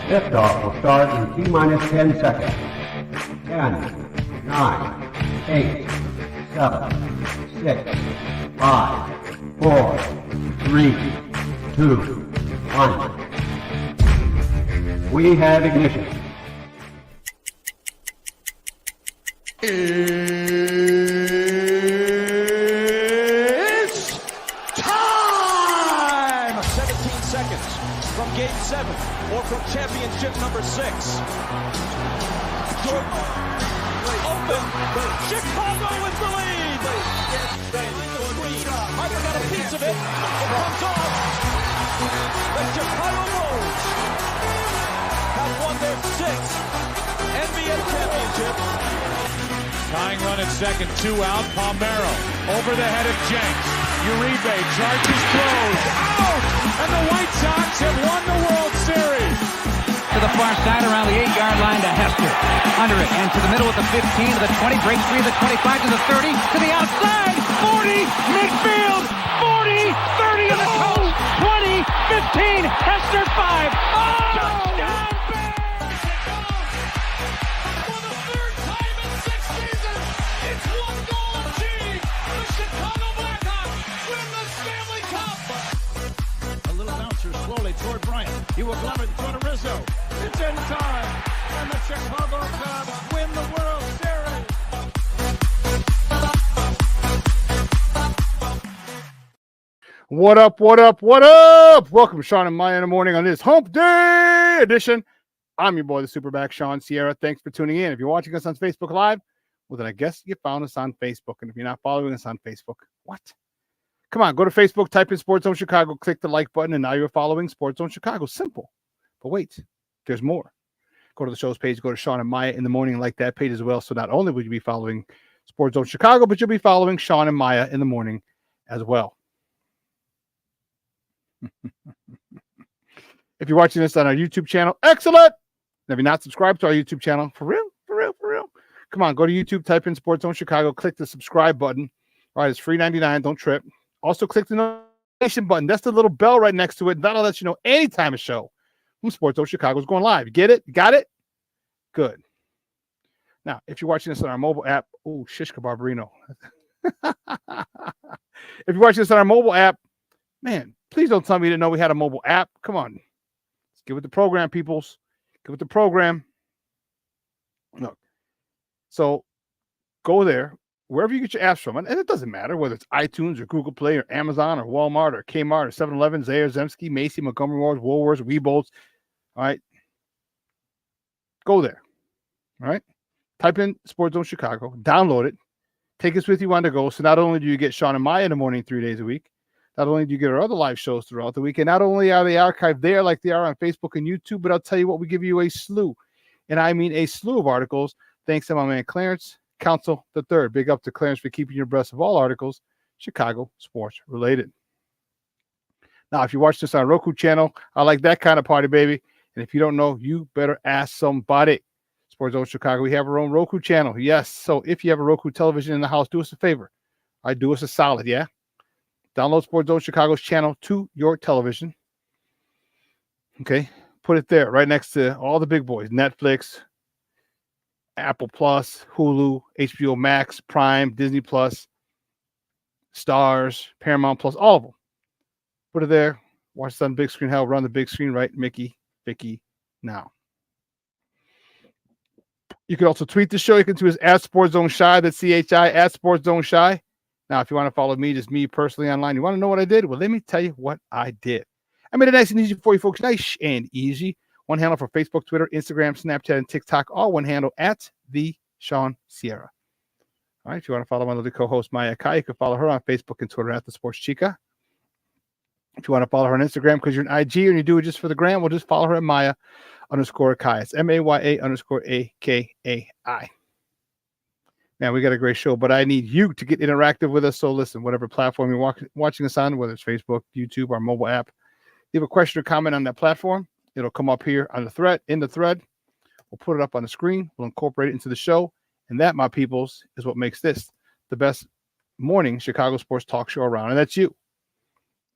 Liftoff will start in T-minus 10 seconds. 10, 9, 8, 7, 6, 5, 4, 3, 2, 1. We have ignition. It's time! 17 seconds from Game 7 or from championship number 6. Jordan, open. Chicago with the lead. Harper got a piece of it. It comes off. The Chicago Bulls have won their 6th NBA championship. Tying run at second, 2 out. Palmero over the head of Jenks. Uribe charges, throws, out! And the White Sox have won the World Series. To the far side around the 8-yard line to Hester. Under it and to the middle with the 15 to the 20, breaks free of the 25 to the 30, to the outside, 40, midfield, 40, 30 to the coast, 20, 15, Hester 5. Oh! Touchdown! Toward Bryant. He will glove it toward Rizzo. It's in time. And the Chicago Cubs win the World Series. What up, what up, what up? Welcome to Shawn and Maya in the morning on this Hump Day edition. I'm your boy, the SuperBack, Shawn Sierra. Thanks for tuning in. If you're watching us on Facebook Live, well, then I guess you found us on Facebook. And if you're not following us on Facebook, what? Come on, go to Facebook, type in Sports Zone Chicago, click the like button, and now you're following Sports Zone Chicago. Simple. But wait, there's more. Go to the show's page, go to Shawn and Maya in the morning, like that page as well. So not only will you be following Sports Zone Chicago, but you'll be following Shawn and Maya in the morning as well. If you're watching this on our YouTube channel, excellent. And if you're not subscribed to our YouTube channel, for real, come on, go to YouTube, type in Sports Zone Chicago, click the subscribe button. All right, it's free 99. Don't trip. Also, click the notification button. That's the little bell right next to it. That'll let you know anytime a show from Sports Zone Chicago is going live. You get it? You got it? Good. Now, if you're watching this on our mobile app, oh, Shishka Barbarino. If you're watching this on our mobile app, man, please don't tell me you didn't know we had a mobile app. Come on. Let's get with the program, peoples. Get with the program. Look. So, go there. Wherever you get your apps from, and it doesn't matter whether it's iTunes or Google Play or Amazon or Walmart or Kmart or 7-Eleven, Zayre, Zemsky, Macy, Montgomery Ward, Woolworths, Weebolts. All right. Go there. All right. Type in Sports Zone Chicago, download it, take us with you on the go. So not only do you get Shawn and Maya in the morning 3 days a week, not only do you get our other live shows throughout the week, and not only are they archived there like they are on Facebook and YouTube, but I'll tell you what, we give you a slew, and I mean a slew of articles, thanks to my man Clarence Council the Third. Big up to Clarence for keeping you abreast of all articles Chicago sports related. Now, if you watch this on a Roku channel, I like that kind of party, baby. And if you don't know, you better ask somebody. Sports Zone Chicago, we have our own Roku channel. Yes. So if you have a Roku television in the house, do us a favor. All right, do us a solid, yeah? Download Sports Zone Chicago's channel to your television. Okay. Put it there right next to all the big boys. Netflix, Apple Plus, Hulu, HBO Max, Prime, Disney Plus, Stars, Paramount Plus, all of them. Put it there. Watch it on the big screen. Hell, run the big screen, right? Mickey, Vicky, now. You can also tweet the show. You can tweet us at Sports Zone Shy. That's CHI at Sports Zone Shy. Now, if you want to follow me, just me personally online, you want to know what I did? Well, let me tell you what I did. I made it nice and easy for you folks. Nice and easy. One handle for Facebook, Twitter, Instagram, Snapchat, and TikTok. All one handle at the Shawn Sierra. All right. If you want to follow my little co-host, Maya Kai, you can follow her on Facebook and Twitter at the Sports Chica. If you want to follow her on Instagram because you're an IG and you do it just for the gram, we'll just follow her at Maya_Kai. It's MAYA_AKAI. Man, we got a great show, but I need you to get interactive with us. So listen, whatever platform you're watching us on, whether it's Facebook, YouTube, or mobile app, leave a question or comment on that platform. It'll come up here on the thread, in the thread. We'll put it up on the screen. We'll incorporate it into the show. And that, my peoples, is what makes this the best morning Chicago sports talk show around, and that's you.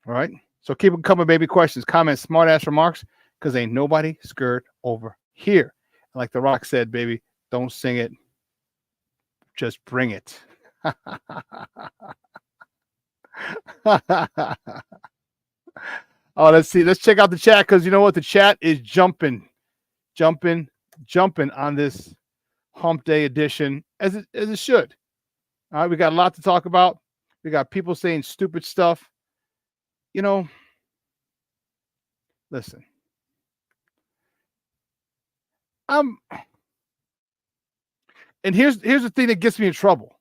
All right. So keep it coming, baby. Questions, comments, smart ass remarks, because ain't nobody scared over here. Like The Rock said, baby, don't sing it, just bring it. Oh, let's see. Let's check out the chat, because you know what? The chat is jumping on this hump day edition, as it should. All right, we got a lot to talk about. We got people saying stupid stuff. You know, listen. And here's the thing that gets me in trouble.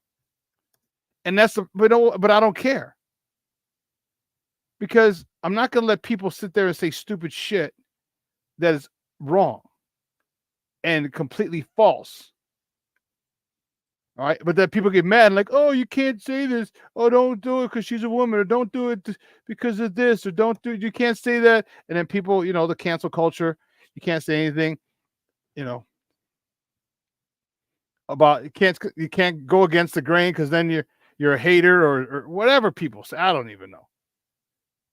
And that's but I don't care. Because I'm not going to let people sit there and say stupid shit that is wrong and completely false. All right. But then people get mad and like, oh, you can't say this. Oh, don't do it because she's a woman, or don't do it because of this, or don't do it. You can't say that. And then people, the cancel culture, you can't say anything, about you can't go against the grain because then you're a hater or whatever people say. I don't even know.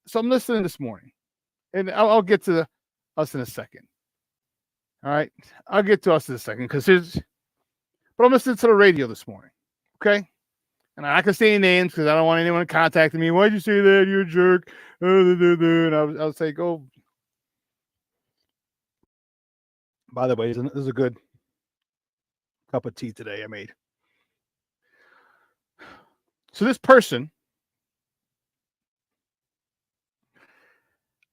So I'm listening this morning, and I'll get to us in a second. All right. I'll get to us in a second but I'm listening to the radio this morning. Okay. And I can say names because I don't want anyone contacting me. Why'd you say that? You're a jerk. And I would say, go. By the way, this is a good cup of tea today I made. So this person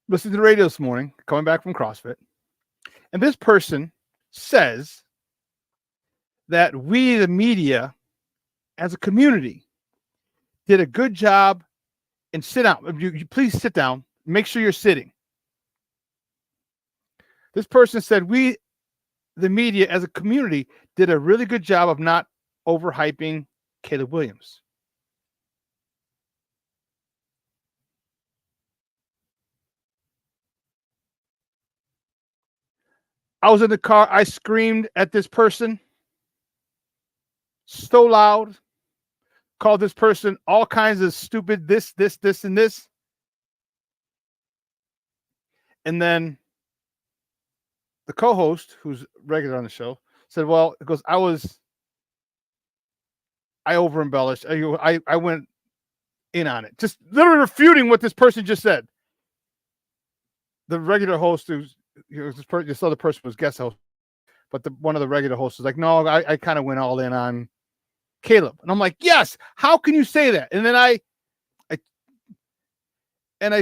listening to the radio this morning, coming back from CrossFit, and this person says that we, the media, as a community, did a good job. And sit down. You please sit down. Make sure you're sitting. This person said we, the media, as a community, did a really good job of not overhyping Caleb Williams. I was in the car. I screamed at this person so loud, called this person all kinds of stupid this, and this. And then the co-host, who's regular on the show, said, well, it goes, I over-embellished. I went in on it. Just literally refuting what this person just said. The regular host, this other person was guest host, but one of the regular hosts was like, no, I kind of went all in on Caleb. And I'm like, yes, how can you say that? And then I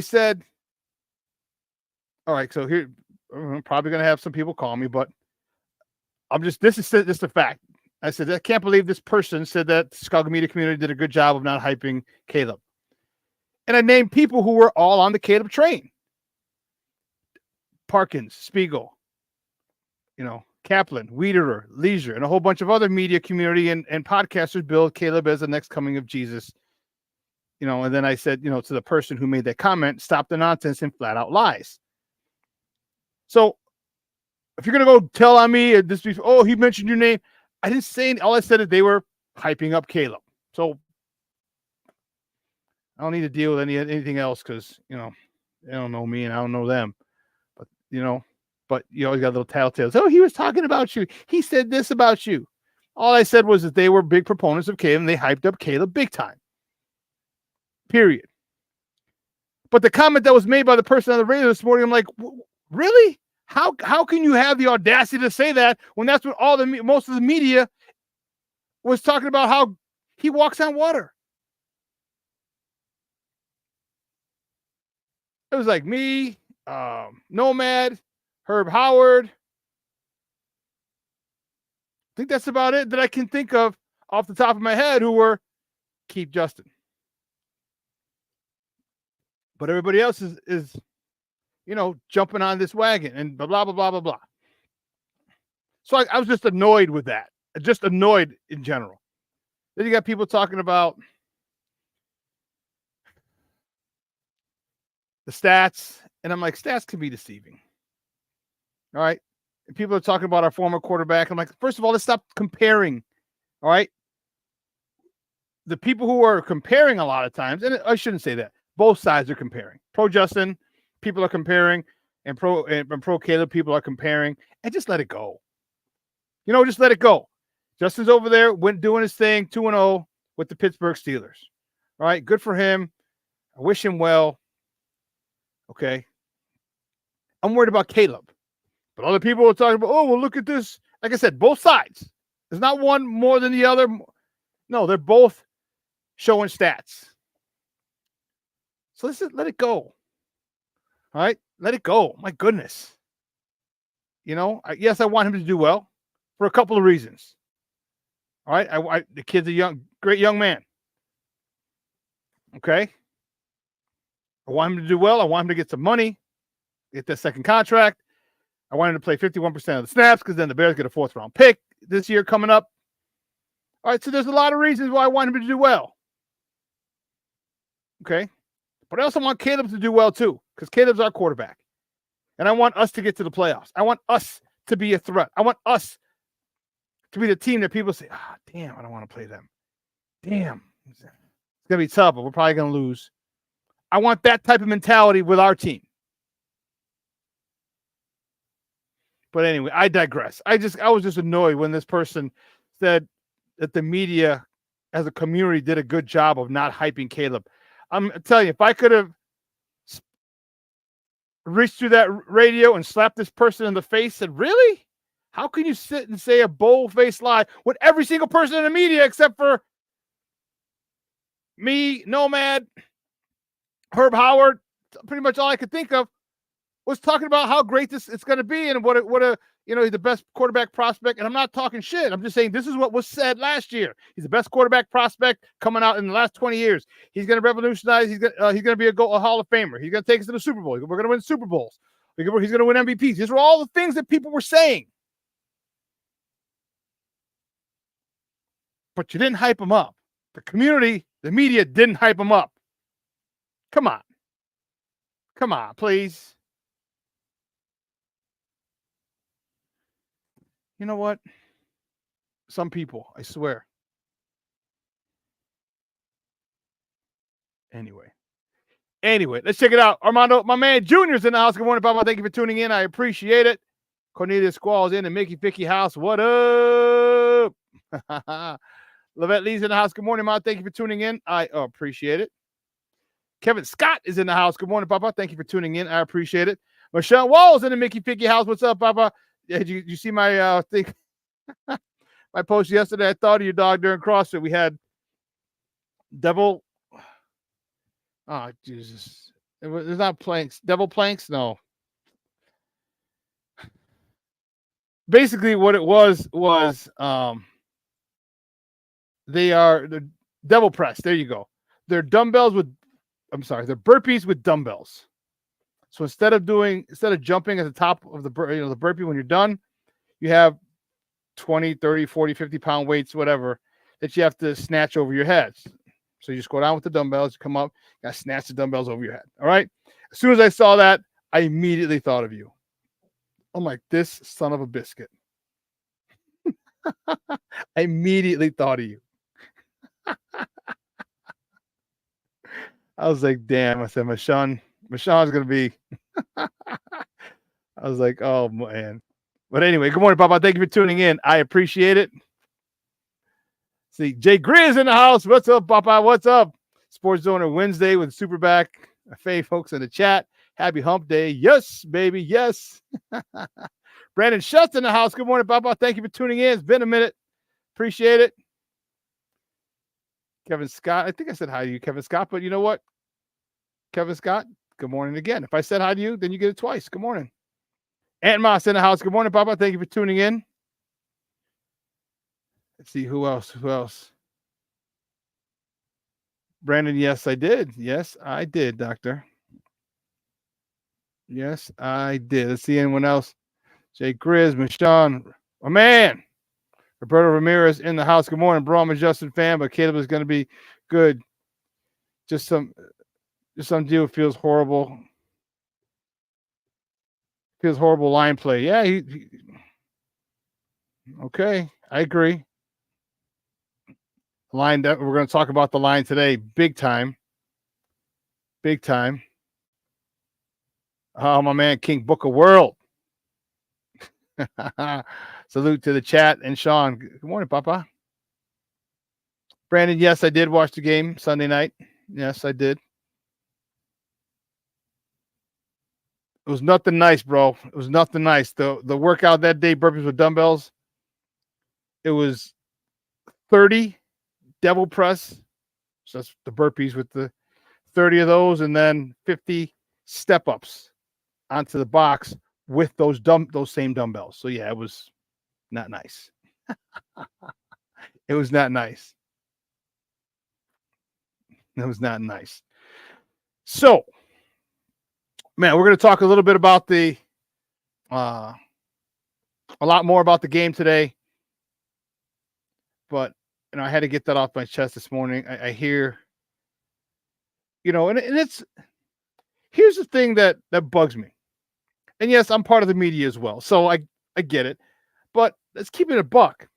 said, all right, so here, I'm probably going to have some people call me, but this is just a fact. I said, I can't believe this person said that the Chicago media community did a good job of not hyping Caleb. And I named people who were all on the Caleb train. Parkins, Spiegel, Kaplan, Wiederer, Leisure, and a whole bunch of other media community and podcasters build Caleb as the next coming of Jesus. And then I said, to the person who made that comment, stop the nonsense and flat out lies. So if you're going to go tell on me, he mentioned your name. I didn't say anything. All I said is they were hyping up Caleb. So I don't need to deal with anything else because, they don't know me and I don't know them. But you always got little tattletales. Oh, he was talking about you. He said this about you. All I said was that they were big proponents of Caleb and they hyped up Caleb big time. Period. But the comment that was made by the person on the radio this morning, I'm like, really? How can you have the audacity to say that when that's what most of the media was talking about, how he walks on water? It was like me, Nomad, Herb Howard. I think that's about it that I can think of off the top of my head who were Keith Justin. But everybody else is jumping on this wagon and blah, blah, blah, blah, blah, blah. So I was just annoyed with that. Just annoyed in general. Then you got people talking about the stats. And I'm like, stats can be deceiving. All right. And people are talking about our former quarterback. I'm like, first of all, let's stop comparing. All right. the people who are comparing a lot of times, and I shouldn't say that, both sides are comparing. Pro Justin, people are comparing, and pro Caleb, people are comparing, and just let it go. Just let it go. Justin's over there, went doing his thing, 2-0 with the Pittsburgh Steelers. All right, good for him. I wish him well. Okay. I'm worried about Caleb. But other people are talking about, oh, well, look at this. Like I said, both sides. There's not one more than the other. No, they're both showing stats. So let's let it go. All right? Let it go. My goodness. Yes, I want him to do well for a couple of reasons. All right? The kid's a great young man. Okay? I want him to do well. I want him to get some money, get that second contract. I want him to play 51% of the snaps because then the Bears get a 4th-round pick this year coming up. All right, so there's a lot of reasons why I want him to do well. Okay? But I also want Caleb to do well too because Caleb's our quarterback. And I want us to get to the playoffs. I want us to be a threat. I want us to be the team that people say, damn, I don't want to play them. Damn. It's going to be tough, but we're probably going to lose. I want that type of mentality with our team. But anyway, I digress. I was just annoyed when this person said that the media as a community did a good job of not hyping Caleb. I'm telling you, if I could have reached through that radio and slapped this person in the face, said, really? How can you sit and say a bold-faced lie with every single person in the media except for me, Nomad, Herb Howard, pretty much all I could think of was talking about how great it's going to be and what he's the best quarterback prospect. And I'm not talking shit. I'm just saying this is what was said last year. He's the best quarterback prospect coming out in the last 20 years. He's going to revolutionize. He's going to be a Hall of Famer. He's going to take us to the Super Bowl. We're going to win Super Bowls. He's going to win MVPs. These were all the things that people were saying. But you didn't hype him up. The community, the media didn't hype him up. Come on. Come on, please. You know what? Some people, I swear. Anyway, let's check it out. Armando, my man Junior's in the house. Good morning, Papa. Thank you for tuning in. I appreciate it. Cornelius Squall's in the Mickey Picky house. What up? Lavette Lee's in the house. Good morning, Ma. Thank you for tuning in. I appreciate it. Kevin Scott is in the house. Good morning, Papa. Thank you for tuning in. I appreciate it. Michelle Wall's in the Mickey Picky house. What's up, Papa? Did you see my thing? My post yesterday? I thought of you, dog, during CrossFit. We had devil. Oh, Jesus. There's not planks. Devil planks? No. Basically, what it was they are the devil press. There you go. They're burpees with dumbbells. So instead of jumping at the top of the burpee when you're done, you have 20, 30, 40, 50 pound weights, whatever, that you have to snatch over your heads. So you just go down with the dumbbells, you come up, you got to snatch the dumbbells over your head. All right. As soon as I saw that, I immediately thought of you. I'm like, this son of a biscuit. I immediately thought of you. I was like, damn. I said, Shawn's going to be. I was like, oh, man. But anyway, good morning, Papa. Thank you for tuning in. I appreciate it. See, Jay Grizz in the house. What's up, Papa? What's up? Sports Donor Wednesday with SuperBack. Faye folks in the chat. Happy hump day. Yes, baby. Yes. Brandon Schutz in the house. Good morning, Papa. Thank you for tuning in. It's been a minute. Appreciate it. Kevin Scott. I think I said hi to you, Kevin Scott, but you know what? Kevin Scott, good morning again. If I said hi to you, then you get it twice. Good morning. Aunt Moss in the house. Good morning, Papa. Thank you for tuning in. Let's see who else. Brandon, yes, I did. Yes, I did, Doctor. Yes, I did. Let's see anyone else. Jay Grizz, Michon, my man. Roberto Ramirez in the house. Good morning, bro. I'm a Justin fan, but Caleb is going to be good. Just some deal feels horrible. Feels horrible line play. Yeah, okay. I agree. line that we're going to talk about the line today. Big time. Big time. Oh, my man, King Book of World. Salute to the chat and Shawn. Good morning, Papa. Brandon, yes, I did watch the game Sunday night. Yes, I did. It was nothing nice, bro. It was nothing nice. The workout that day, burpees with dumbbells, it was 30 devil press. So that's the burpees with the 30 of those, and then 50 step-ups onto the box with those same dumbbells. So yeah, it was not nice. It was not nice. It was not nice. So, man, we're going to talk a little bit about a lot more about the game today. But, I had to get that off my chest this morning. I hear, and it's, here's the thing that bugs me. And yes, I'm part of the media as well. So I get it. But let's keep it a buck.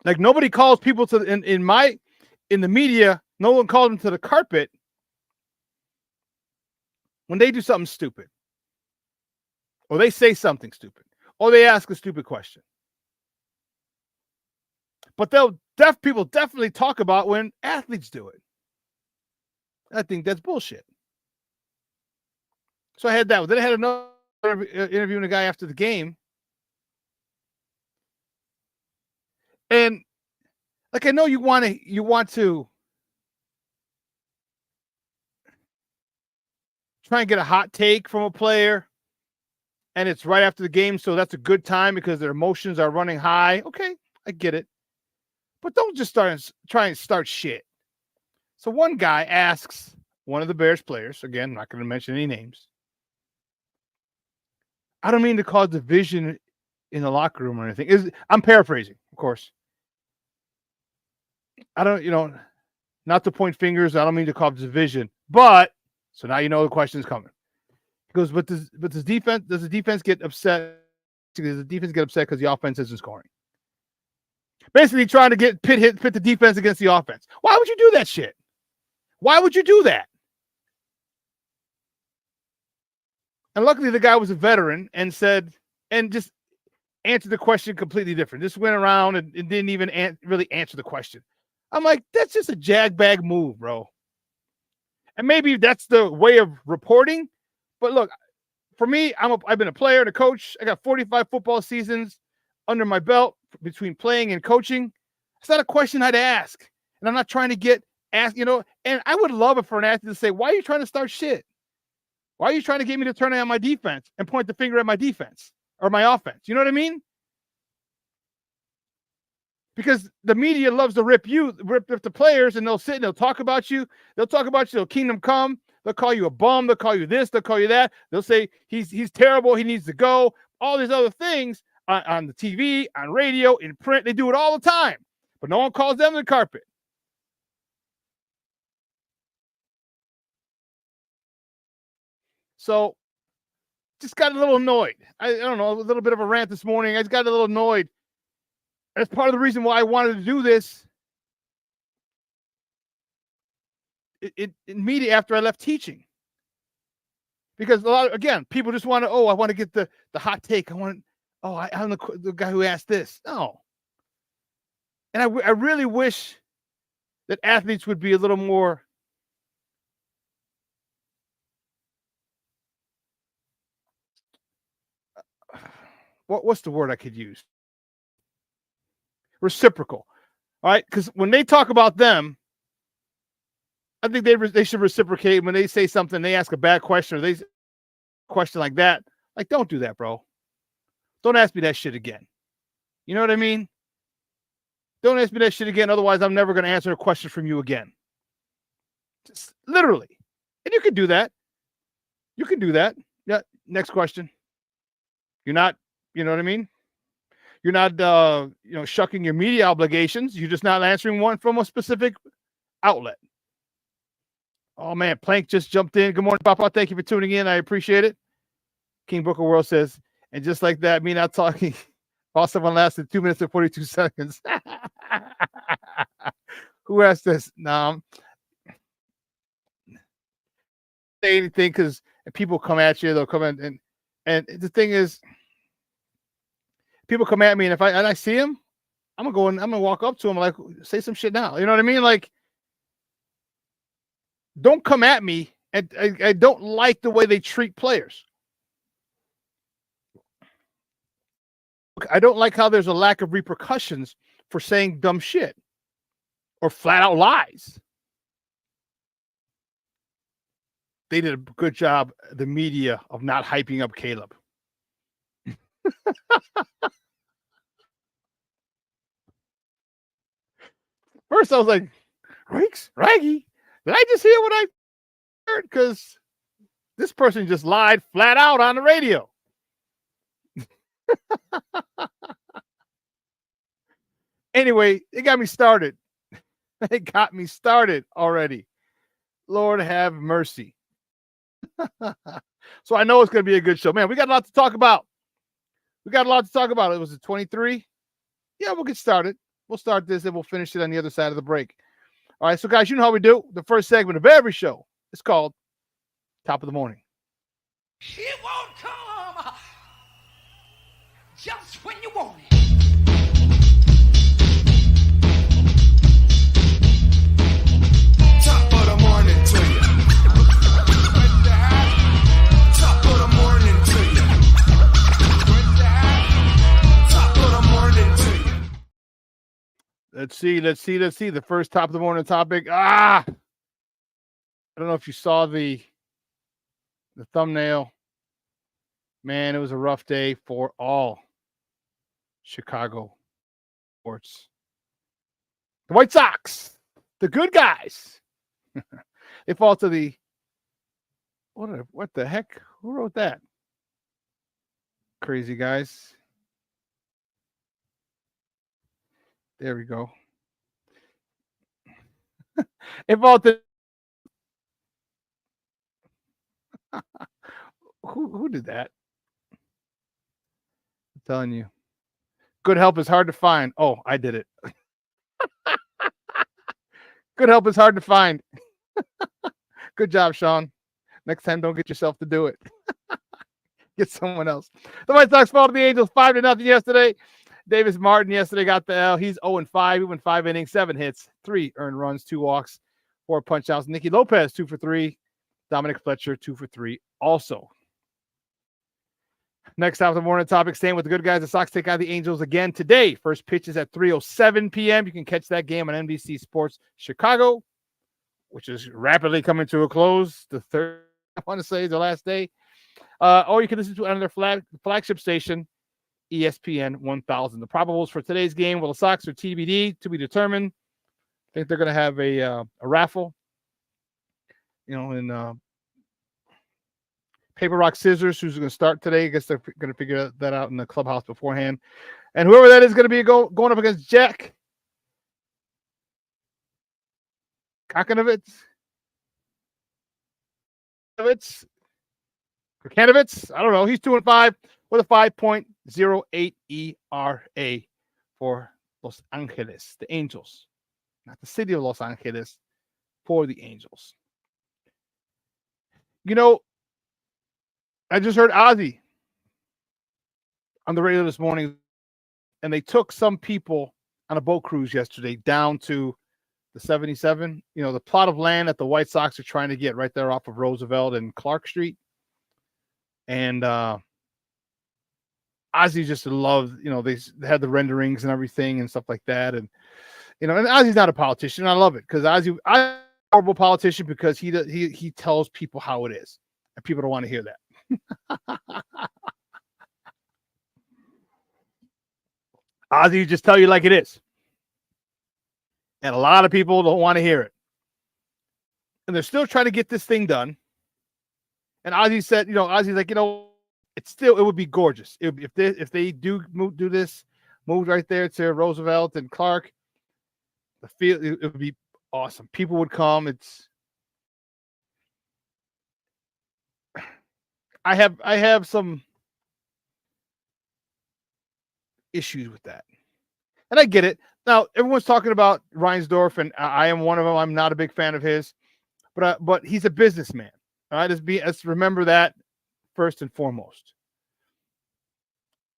Like, nobody calls people to in the media, no one calls them to the carpet when they do something stupid, or they say something stupid, or they ask a stupid question. But people definitely talk about when athletes do it. I think that's bullshit. So I had that. Then I had another interviewing a guy after the game. And like, I know you want to try and get a hot take from a player, and it's right after the game, so that's a good time because their emotions are running high. Okay, I get it. But don't just try and start shit. So one guy asks one of the Bears players, again, I'm not going to mention any names. I don't mean to cause division in the locker room or anything. I'm paraphrasing, of course. I don't, not to point fingers. I don't mean to cause division, but so now the question's coming. He goes, but does the defense get upset? Does the defense get upset because the offense isn't scoring? Basically trying to pit the defense against the offense. Why would you do that shit? Why would you do that? And luckily the guy was a veteran and just answered the question completely different. Just went around and didn't even really answer the question. I'm like, that's just a jagbag move, bro. And maybe that's the way of reporting. But look, for me, I've been a player and a coach. I got 45 football seasons under my belt between playing and coaching. It's not a question I'd ask. And I'm not trying to get asked, and I would love it for an athlete to say, why are you trying to start shit? Why are you trying to get me to turn on my defense and point the finger at my defense or my offense? You know what I mean? Because the media loves to rip the players, and they'll sit and they'll talk about you. They'll kingdom come. They'll call you a bum. They'll call you this. They'll call you that. They'll say he's terrible. He needs to go. All these other things on the TV, on radio, in print. They do it all the time, but no one calls them to the carpet. So just got a little annoyed. I don't know, a little bit of a rant this morning. I just got a little annoyed. That's part of the reason why I wanted to do this immediately after I left teaching. Because people just want to, I want to get the hot take. I'm the guy who asked this. No. And I really wish that athletes would be a little more what's the word I could use? Reciprocal. All right? Because when they talk about them, I think they should reciprocate when they say something, they ask a bad question or they question like that. Like, don't do that, bro. Don't ask me that shit again. You know what I mean? Don't ask me that shit again. Otherwise, I'm never going to answer a question from you again. Just literally. And you can do that. You can do that. Yeah. Next question. You're not, you know what I mean? You're not, shucking your media obligations. You're just not answering one from a specific outlet. Oh, man. Plank just jumped in. Good morning, Papa. Thank you for tuning in. I appreciate it. King Booker World says, and just like that, me not talking False one lasted 2 minutes and 42 seconds. Who asked this? No. Say anything because people come at you, they'll come in and the thing is, people come at me, and if I see him, I'm gonna walk up to him like, say some shit now. You know what I mean? Like, don't come at me, and I don't like the way they treat players. I don't like how there's a lack of repercussions for saying dumb shit or flat out lies. They did a good job, the media, of not hyping up Caleb. First, I was like, Raggy, did I just hear what I heard? Because this person just lied flat out on the radio. Anyway, it got me started. It got me started already. Lord have mercy. So I know it's going to be a good show. Man, we got a lot to talk about. It was at 23. Yeah, we'll get started. We'll start this and we'll finish it on the other side of the break. All right, so guys, you know how we do. The first segment of every show is called Top of the Morning. It won't come just when you want it. Top of the morning to you. Top of the morning to you. Top of the morning to you. Let's see. The first top of the morning topic. I don't know if you saw the thumbnail. Man, it was a rough day for all Chicago sports. The White Sox, the good guys. They fall to the what the heck? Who wrote that? Crazy guys. There we go. It fall to who did that? I'm telling you. Good help is hard to find. Oh, I did it. Good help is hard to find. Good job, Shawn. Next time, don't get yourself to do it. Get someone else. The White Sox fall to the Angels 5-0 yesterday. Davis Martin yesterday got the L. He's 0-5. He went 5 innings, 7 hits, 3 earned runs, 2 walks, 4 punch-outs. Nicky Lopez, 2 for 3. Dominic Fletcher, 2 for 3 also. Next half of the morning topic, staying with the good guys. The Sox take on the Angels again today. First pitch is at 3:07 p.m. You can catch that game on NBC Sports Chicago, which is rapidly coming to a close. The third, I want to say, is the last day. Or you can listen to it on their flagship station, ESPN 1000. The probables for today's game, well, the Sox are TBD, to be determined. I think they're going to have a raffle, in paper, rock, scissors. Who's going to start today? I guess they're going to figure that out in the clubhouse beforehand. And whoever that is going to be going up against Jack Kanovitz. I don't know. He's 2-5 with a 5.08 ERA for Los Angeles, the Angels. Not the city of Los Angeles, for the Angels. I just heard Ozzy on the radio this morning, and they took some people on a boat cruise yesterday down to the 77, the plot of land that the White Sox are trying to get right there off of Roosevelt and Clark Street. And Ozzy just loved, they had the renderings and everything and stuff like that. And, and Ozzy's not a politician. I love it because Ozzy's a horrible politician because he tells people how it is, and people don't want to hear that. Ozzy just tell you like it is. And a lot of people don't want to hear it. And they're still trying to get this thing done. And Ozzy said, Ozzy's like, it would be gorgeous. If they do this, move right there to Roosevelt and Clark, it would be awesome. People would come. I have some issues with that. And I get it. Now, everyone's talking about Reinsdorf, and I am one of them. I'm not a big fan of his, but he's a businessman. All right, let's remember that first and foremost.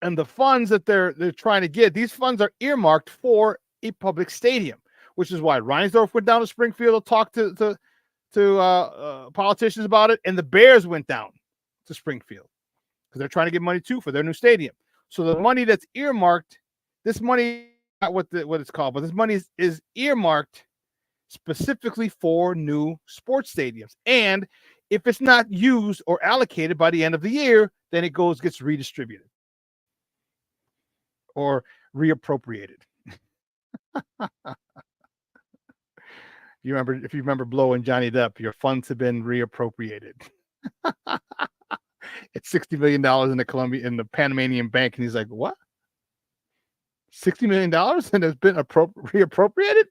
And the funds that they're trying to get, these funds are earmarked for a public stadium, which is why Reinsdorf went down to Springfield to talk to politicians about it, and the Bears went down to Springfield because they're trying to get money too for their new stadium. So the money that's earmarked, this money, not what it's called, but this money is earmarked specifically for new sports stadiums. And if it's not used or allocated by the end of the year, then it gets redistributed or reappropriated. If you remember Blow and Johnny Depp, your funds have been reappropriated. It's $60 million in the Panamanian Bank, and he's like, "What? $60 million and it's been reappropriated?"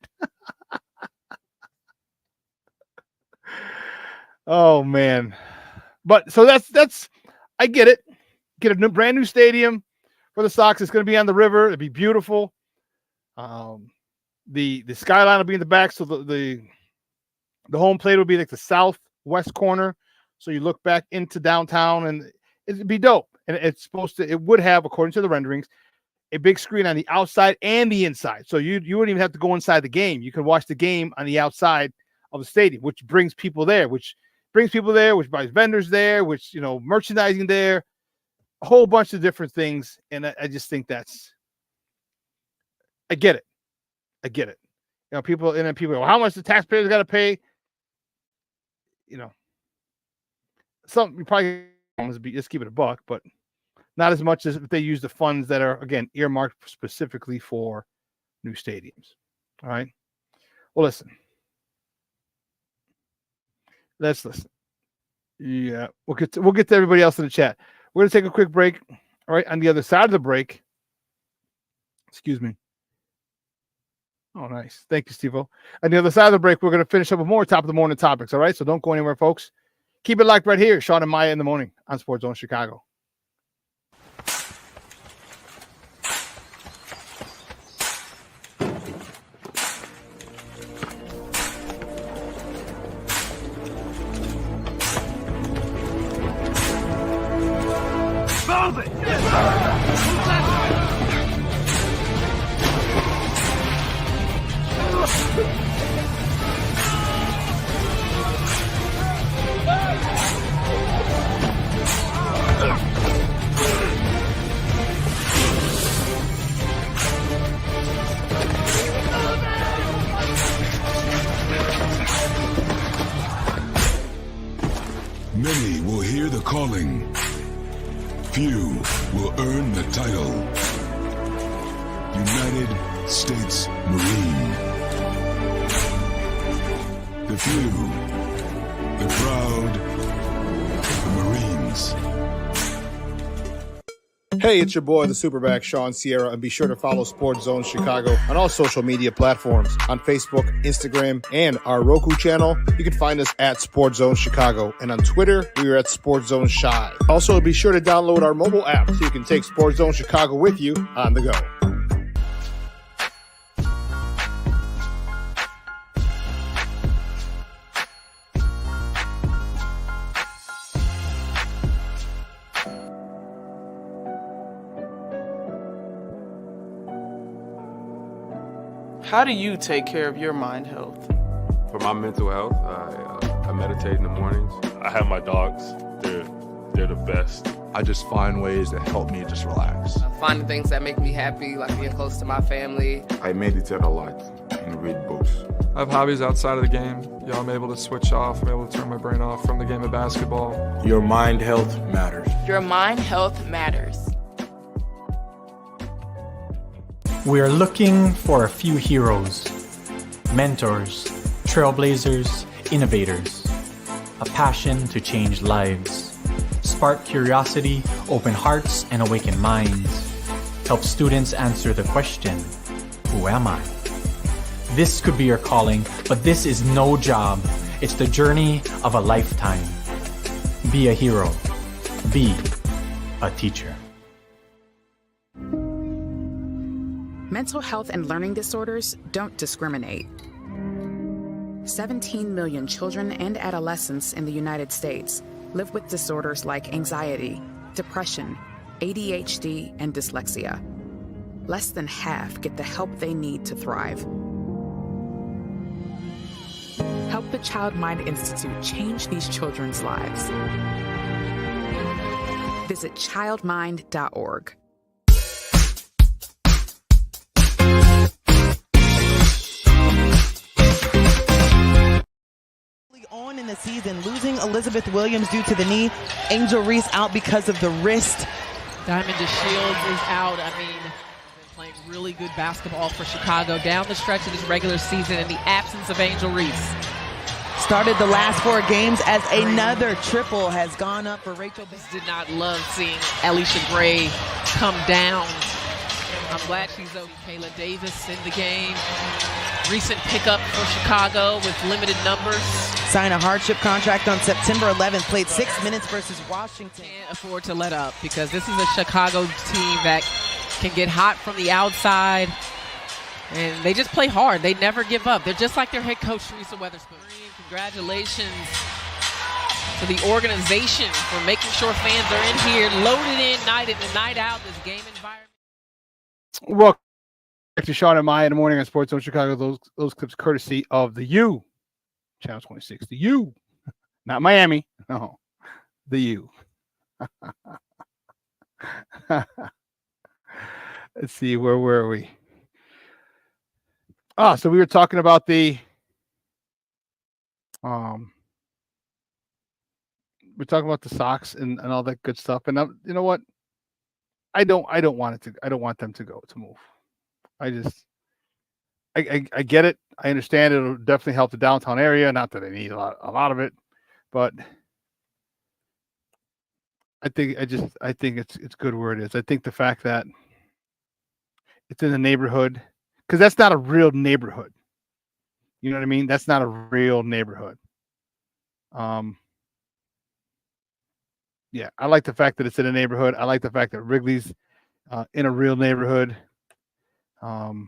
Oh man, but so that's I get it. Get a brand new stadium for the Sox. It's going to be on the river. It'll be beautiful. The skyline will be in the back, so the home plate will be like the southwest corner. So you look back into downtown, and it'd be dope. And it would have, according to the renderings, a big screen on the outside and the inside. So you wouldn't even have to go inside the game. You can watch the game on the outside of the stadium, which brings people there, which buys vendors there, which, merchandising there, a whole bunch of different things. And I just think I get it. People go, well, how much the taxpayers got to pay? Some you probably just keep it a buck, but not as much as if they use the funds that are, again, earmarked specifically for new stadiums. All right. Well, listen. Let's listen. Yeah, we'll get to everybody else in the chat. We're gonna take a quick break. All right. On the other side of the break, excuse me. Oh, nice. Thank you, Steve-O. On the other side of the break, we're going to finish up with more top of the morning topics. All right. So don't go anywhere, folks. Keep it locked right here. Shawn and Maya in the morning on Sports Zone Chicago. Many will hear the calling. Few will earn the title. United States Marine. The few, the proud, the Marines. Hey, it's your boy, the SuperBack, Shawn Sierra, and be sure to follow Sports Zone Chicago on all social media platforms, on Facebook, Instagram, and our Roku channel. You can find us at Sports Zone Chicago, and on Twitter, we are at Sports Zone Shy. Also, be sure to download our mobile app so you can take Sports Zone Chicago with you on the go. How do you take care of your mind health? For my mental health, I meditate in the mornings. I have my dogs. They're the best. I just find ways that help me just relax. Finding things that make me happy, like being close to my family. I meditate a lot and read books. I have hobbies outside of the game. I'm able to switch off. I'm able to turn my brain off from the game of basketball. Your mind health matters. Your mind health matters. We are looking for a few heroes, mentors, trailblazers, innovators, a passion to change lives, spark curiosity, open hearts, and awaken minds, help students answer the question, who am I? This could be your calling, but this is no job. It's the journey of a lifetime. Be a hero. Be a teacher. Mental health and learning disorders don't discriminate. 17 million children and adolescents in the United States live with disorders like anxiety, depression, ADHD, and dyslexia. Less than half get the help they need to thrive. Help the Child Mind Institute change these children's lives. Visit childmind.org. On in the season, losing Elizabeth Williams due to the knee, Angel Reese out because of the wrist. Diamond DeShields is out. I mean, been playing really good basketball for Chicago down the stretch of this regular season in the absence of Angel Reese. Started the last 4 games as another triple has gone up for Rachel. Did not love seeing Alicia Gray come down. I'm glad she's okay. Kayla Davis in the game. Recent pickup for Chicago with limited numbers. Signed a hardship contract on September 11th. Played 6 minutes versus Washington. Can't afford to let up because this is a Chicago team that can get hot from the outside. And they just play hard. They never give up. They're just like their head coach, Teresa Weatherspoon. Congratulations to the organization for making sure fans are in here, loaded in night in and night out, this game environment. Welcome back to Shawn and Maya in the morning on Sports Zone Chicago. Those clips courtesy of the U, Channel 26. The U, not Miami. No, the U. Let's see, where were we? So we were talking about the we're talking about the Sox and all that good stuff. And you know what? I don't want them to move. I get it. I understand it'll definitely help the downtown area. Not that I need a lot of it, but I think it's good where it is. I think the fact that it's in the neighborhood, because that's not a real neighborhood. You know what I mean? That's not a real neighborhood. Yeah, I like the fact that it's in a neighborhood. I like the fact that Wrigley's in a real neighborhood. And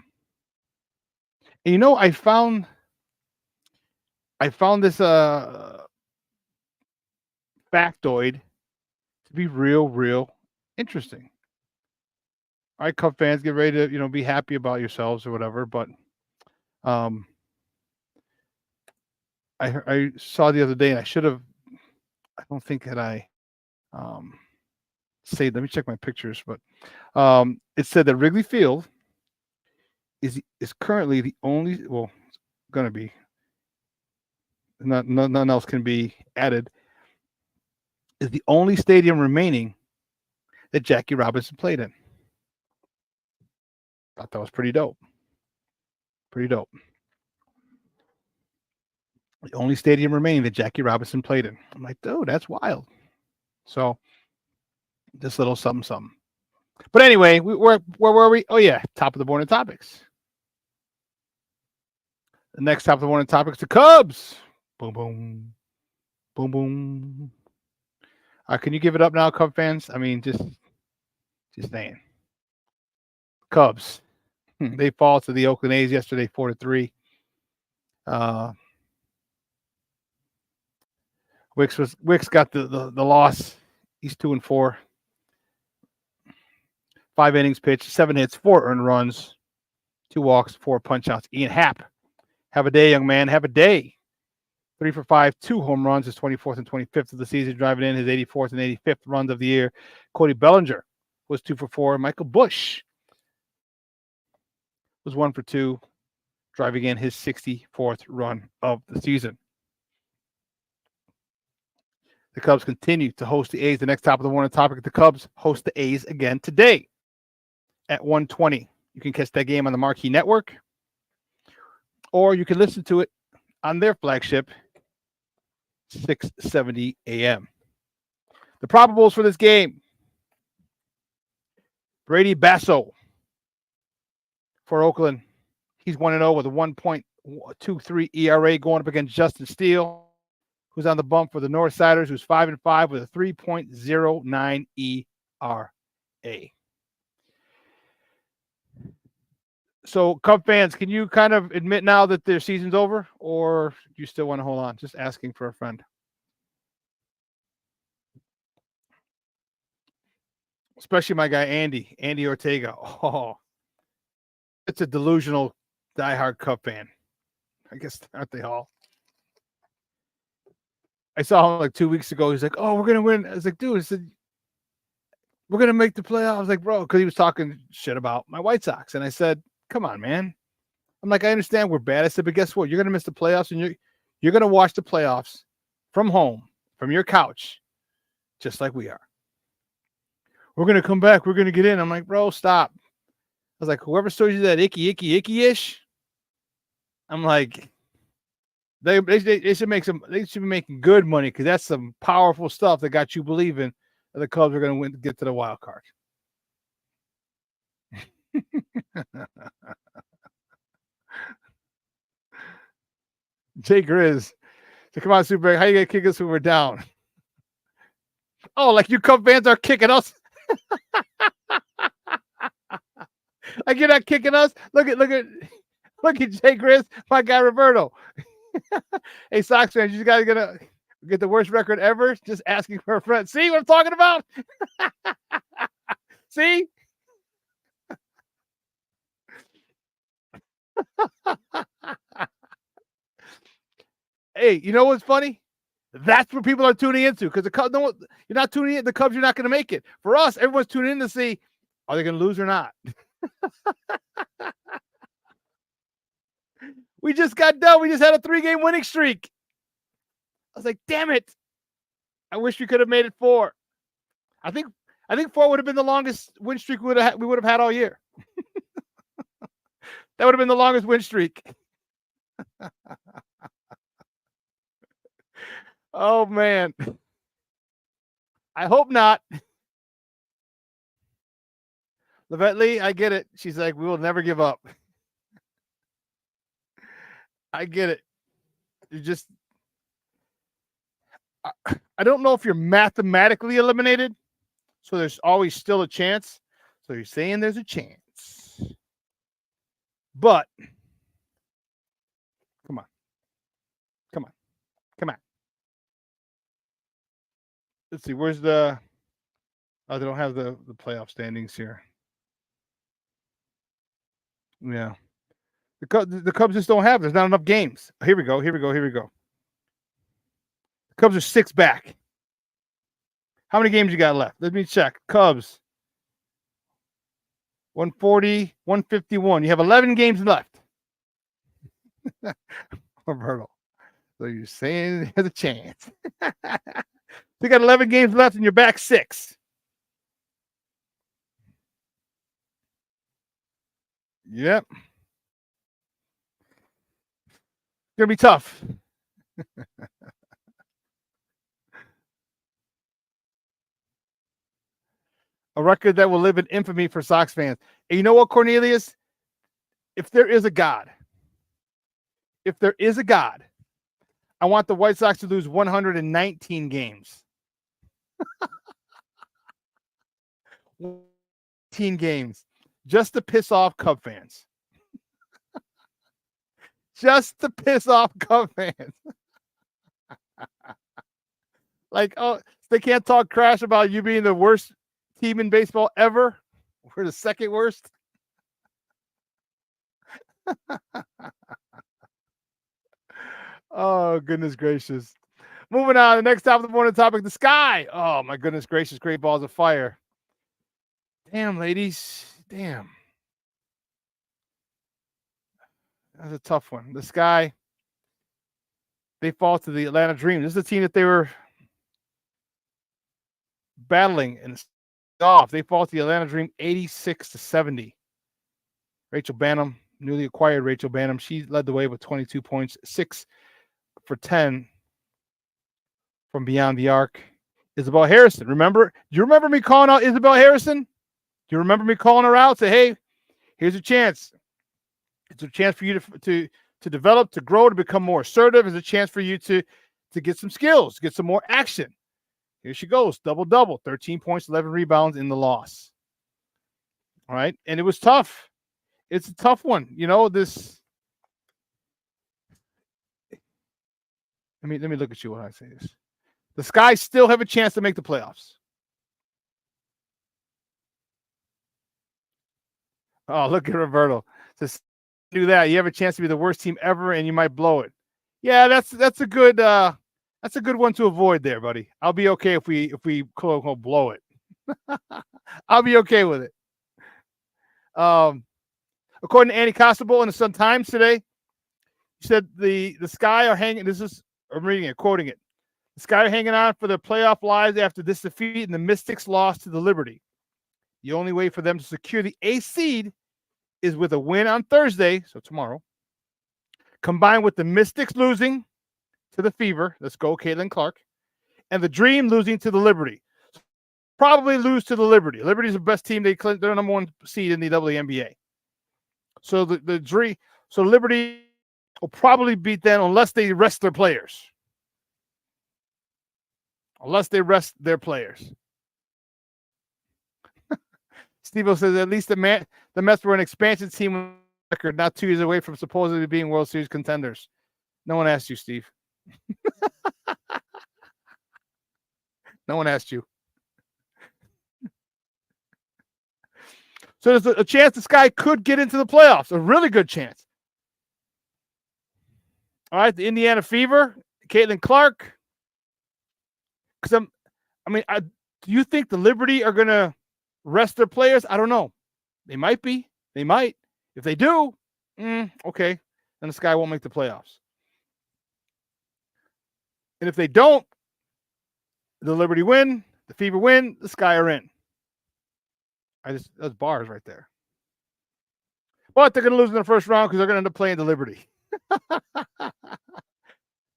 you know, I found this factoid to be real interesting. All right, Cub fans, get ready to be happy about yourselves or whatever. But I saw the other day, and I should have. I don't think that I let me check my pictures, but it said that Wrigley Field is currently the only, well, it's going to be, nothing else can be added, is the only stadium remaining that Jackie Robinson played in. Thought that was pretty dope. The only stadium remaining that Jackie Robinson played in. I'm like, dude, that's wild. So, this little something. But anyway, where were we? Oh, yeah, top of the morning topics. The next top of the morning topics, the Cubs. Boom, boom. Boom, boom. Can you give it up now, Cub fans? I mean, just saying. Cubs. They fall to the Oakland A's yesterday, 4-3. Wicks got the loss. He's 2-4. 5 innings pitched, 7 hits, 4 earned runs, 2 walks, 4 punch outs. Ian Happ, have a day, young man. Have a day. 3 for 5, 2 home runs, his 24th and 25th of the season, driving in his 84th and 85th runs of the year. Cody Bellinger was 2 for 4. Michael Busch was 1 for 2, driving in his 64th run of the season. The Cubs continue to host the A's. The next top of the morning topic, the Cubs host the A's again today at 1:20. You can catch that game on the Marquee Network, or you can listen to it on their flagship, 6:70 a.m. The probables for this game: Brady Basso for Oakland. He's 1-0 with a 1.23 ERA, going up against Justin Steele, who's on the bump for the Northsiders, who's 5-5 with a 3.09 ERA. So, Cub fans, can you kind of admit now that their season's over, or do you still want to hold on? Just asking for a friend. Especially my guy Andy Ortega. Oh, it's a delusional diehard Cub fan. I guess, aren't they all? I saw him like 2 weeks ago. He's like, "Oh, we're gonna win." I was like, "Dude," I said, "We're gonna make the playoffs." I was like, "Bro," because he was talking shit about my White Sox, and I said, "Come on, man." I'm like, "I understand we're bad." I said, "But guess what? You're gonna miss the playoffs, and you're gonna watch the playoffs from home, from your couch, just like we are. We're gonna come back. We're gonna get in." I'm like, "Bro, stop." I was like, "Whoever showed you that icky-ish," I'm like, they should make some. They should be making good money because that's some powerful stuff that got you believing that the Cubs are going to win to get to the wild card. Jay Grizz, so come on, SuperBack, how you gonna kick us when we're down? Oh, like you Cub fans are kicking us? Like you're not kicking us? Look at Jay Grizz, my guy Roberto. Hey, Sox fans, you guys gonna get the worst record ever? Just asking for a friend. See what I'm talking about? See? Hey, you know what's funny? That's what people are tuning into because the Cubs. No, you're not tuning in. The Cubs, you're not going to make it. For us, everyone's tuning in to see are they going to lose or not. We just got done. We just had a 3-game winning streak. I was like, damn it! I wish we could have made it 4. I think 4 would have been the longest win streak we would have had all year. That would have been the longest win streak. Oh man. I hope not. Levette Lee, I get it. She's like, we will never give up. I get it. You just, I don't know if you're mathematically eliminated, so there's always still a chance. So you're saying there's a chance. But, come on. Let's see, where's the, oh, they don't have the playoff standings here. Yeah. The Cubs just don't have, there's not enough games. Here we go. The Cubs are 6 back. How many games you got left? Let me check. Cubs, 140, 151. You have 11 games left. Roberto. So you're saying there's a chance. You got 11 games left and you're back 6. Yep. It's going to be tough. A record that will live in infamy for Sox fans. And you know what, Cornelius? If there is a God, I want the White Sox to lose 119 games. 18 games just to piss off Cub fans. Just to piss off Cub fans. Like, oh, they can't talk trash about you being the worst team in baseball ever. We're the second worst. Oh, goodness gracious. Moving on. The next top of the morning topic, the sky. Oh, my goodness gracious. Great balls of fire. Damn, ladies. Damn. That's a tough one. The sky. They fall to the Atlanta Dream. This is a team that they were battling and off. They fall to the Atlanta Dream 86-70. Rachel Banham, newly acquired Rachel Banham. She led the way with 22 points, 6 for 10 from beyond the arc. Isabel Harrison. Do you remember me calling out Isabel Harrison? Do you remember me calling her out? Say, hey, here's a chance. It's a chance for you to develop, to grow, to become more assertive. It's a chance for you to get some skills, get some more action. Here she goes, double-double, 13 points, 11 rebounds in the loss. All right, and it was tough. it's a tough one. You know, this. Let me look at you when I say this. The Skies still have a chance to make the playoffs. Oh, look at Roberto. Says, do that. You have a chance to be the worst team ever, and you might blow it. Yeah, that's a good one to avoid there, buddy. I'll be okay if we quote unquote blow it. I'll be okay with it. According to Andy Costable in the Sun Times today, he said the Sky are hanging. I'm reading it, quoting it. The Sky are hanging on for their playoff lives after this defeat and the Mystics lost to the Liberty. The only way for them to secure the eighth seed is with a win on Thursday, so tomorrow, combined with the Mystics losing to the Fever. Let's go, Caitlin Clark. And the Dream losing to the Liberty. Probably lose to the Liberty. Liberty's the best team. They're number one seed in the WNBA. So the Dream, so Liberty will probably beat them unless they rest their players. Unless they rest their players. Steve-O says at least the Mets were an expansion team record, not 2 years away from supposedly being World Series contenders. No one asked you, Steve. No one asked you. So there's a chance the Sky could get into the playoffs. A really good chance. All right, the Indiana Fever, Caitlin Clark. Because do you think the Liberty are going to rest their players? I don't know. They might be. They might. If they do, okay, then the Sky won't make the playoffs. And if they don't, the Liberty win, the Fever win, the Sky are in. That's bars right there. But they're going to lose in the first round because they're going to end up playing the Liberty.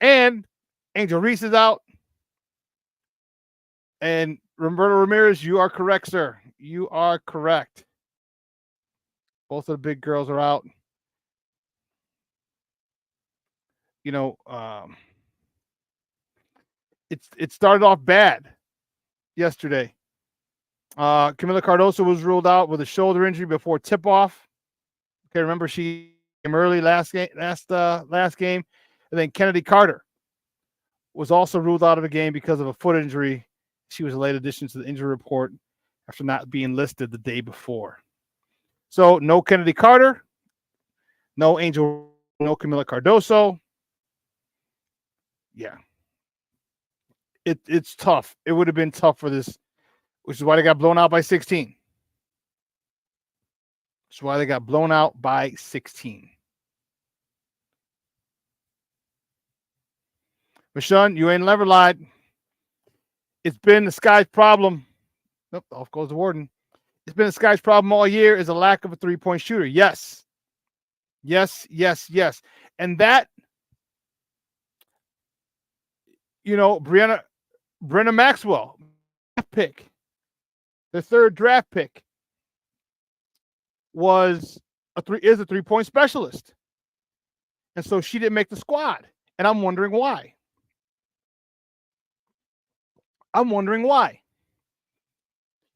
And Angel Reese is out. And Roberto Ramirez, you are correct, sir. You are correct. Both of the big girls are out. You know, it started off bad yesterday. Camila Cardoso was ruled out with a shoulder injury before tip-off. Okay, remember she came early last game. And then Kennedy Carter was also ruled out of the game because of a foot injury. She was a late addition to the injury report after not being listed the day before. So no Kennedy Carter, no Camila Cardoso. Yeah. It's tough. It would have been tough for this, which is why they got blown out by 16. That's why they got blown out by 16. Michonne, you ain't never lied. It's been the Sky's problem. Nope, off goes the warden. It's been the Sky's problem all year is a lack of a three-point shooter. Yes. And that, Brenna Maxwell, pick, the third draft pick, is a three-point specialist. And so she didn't make the squad. And I'm wondering why.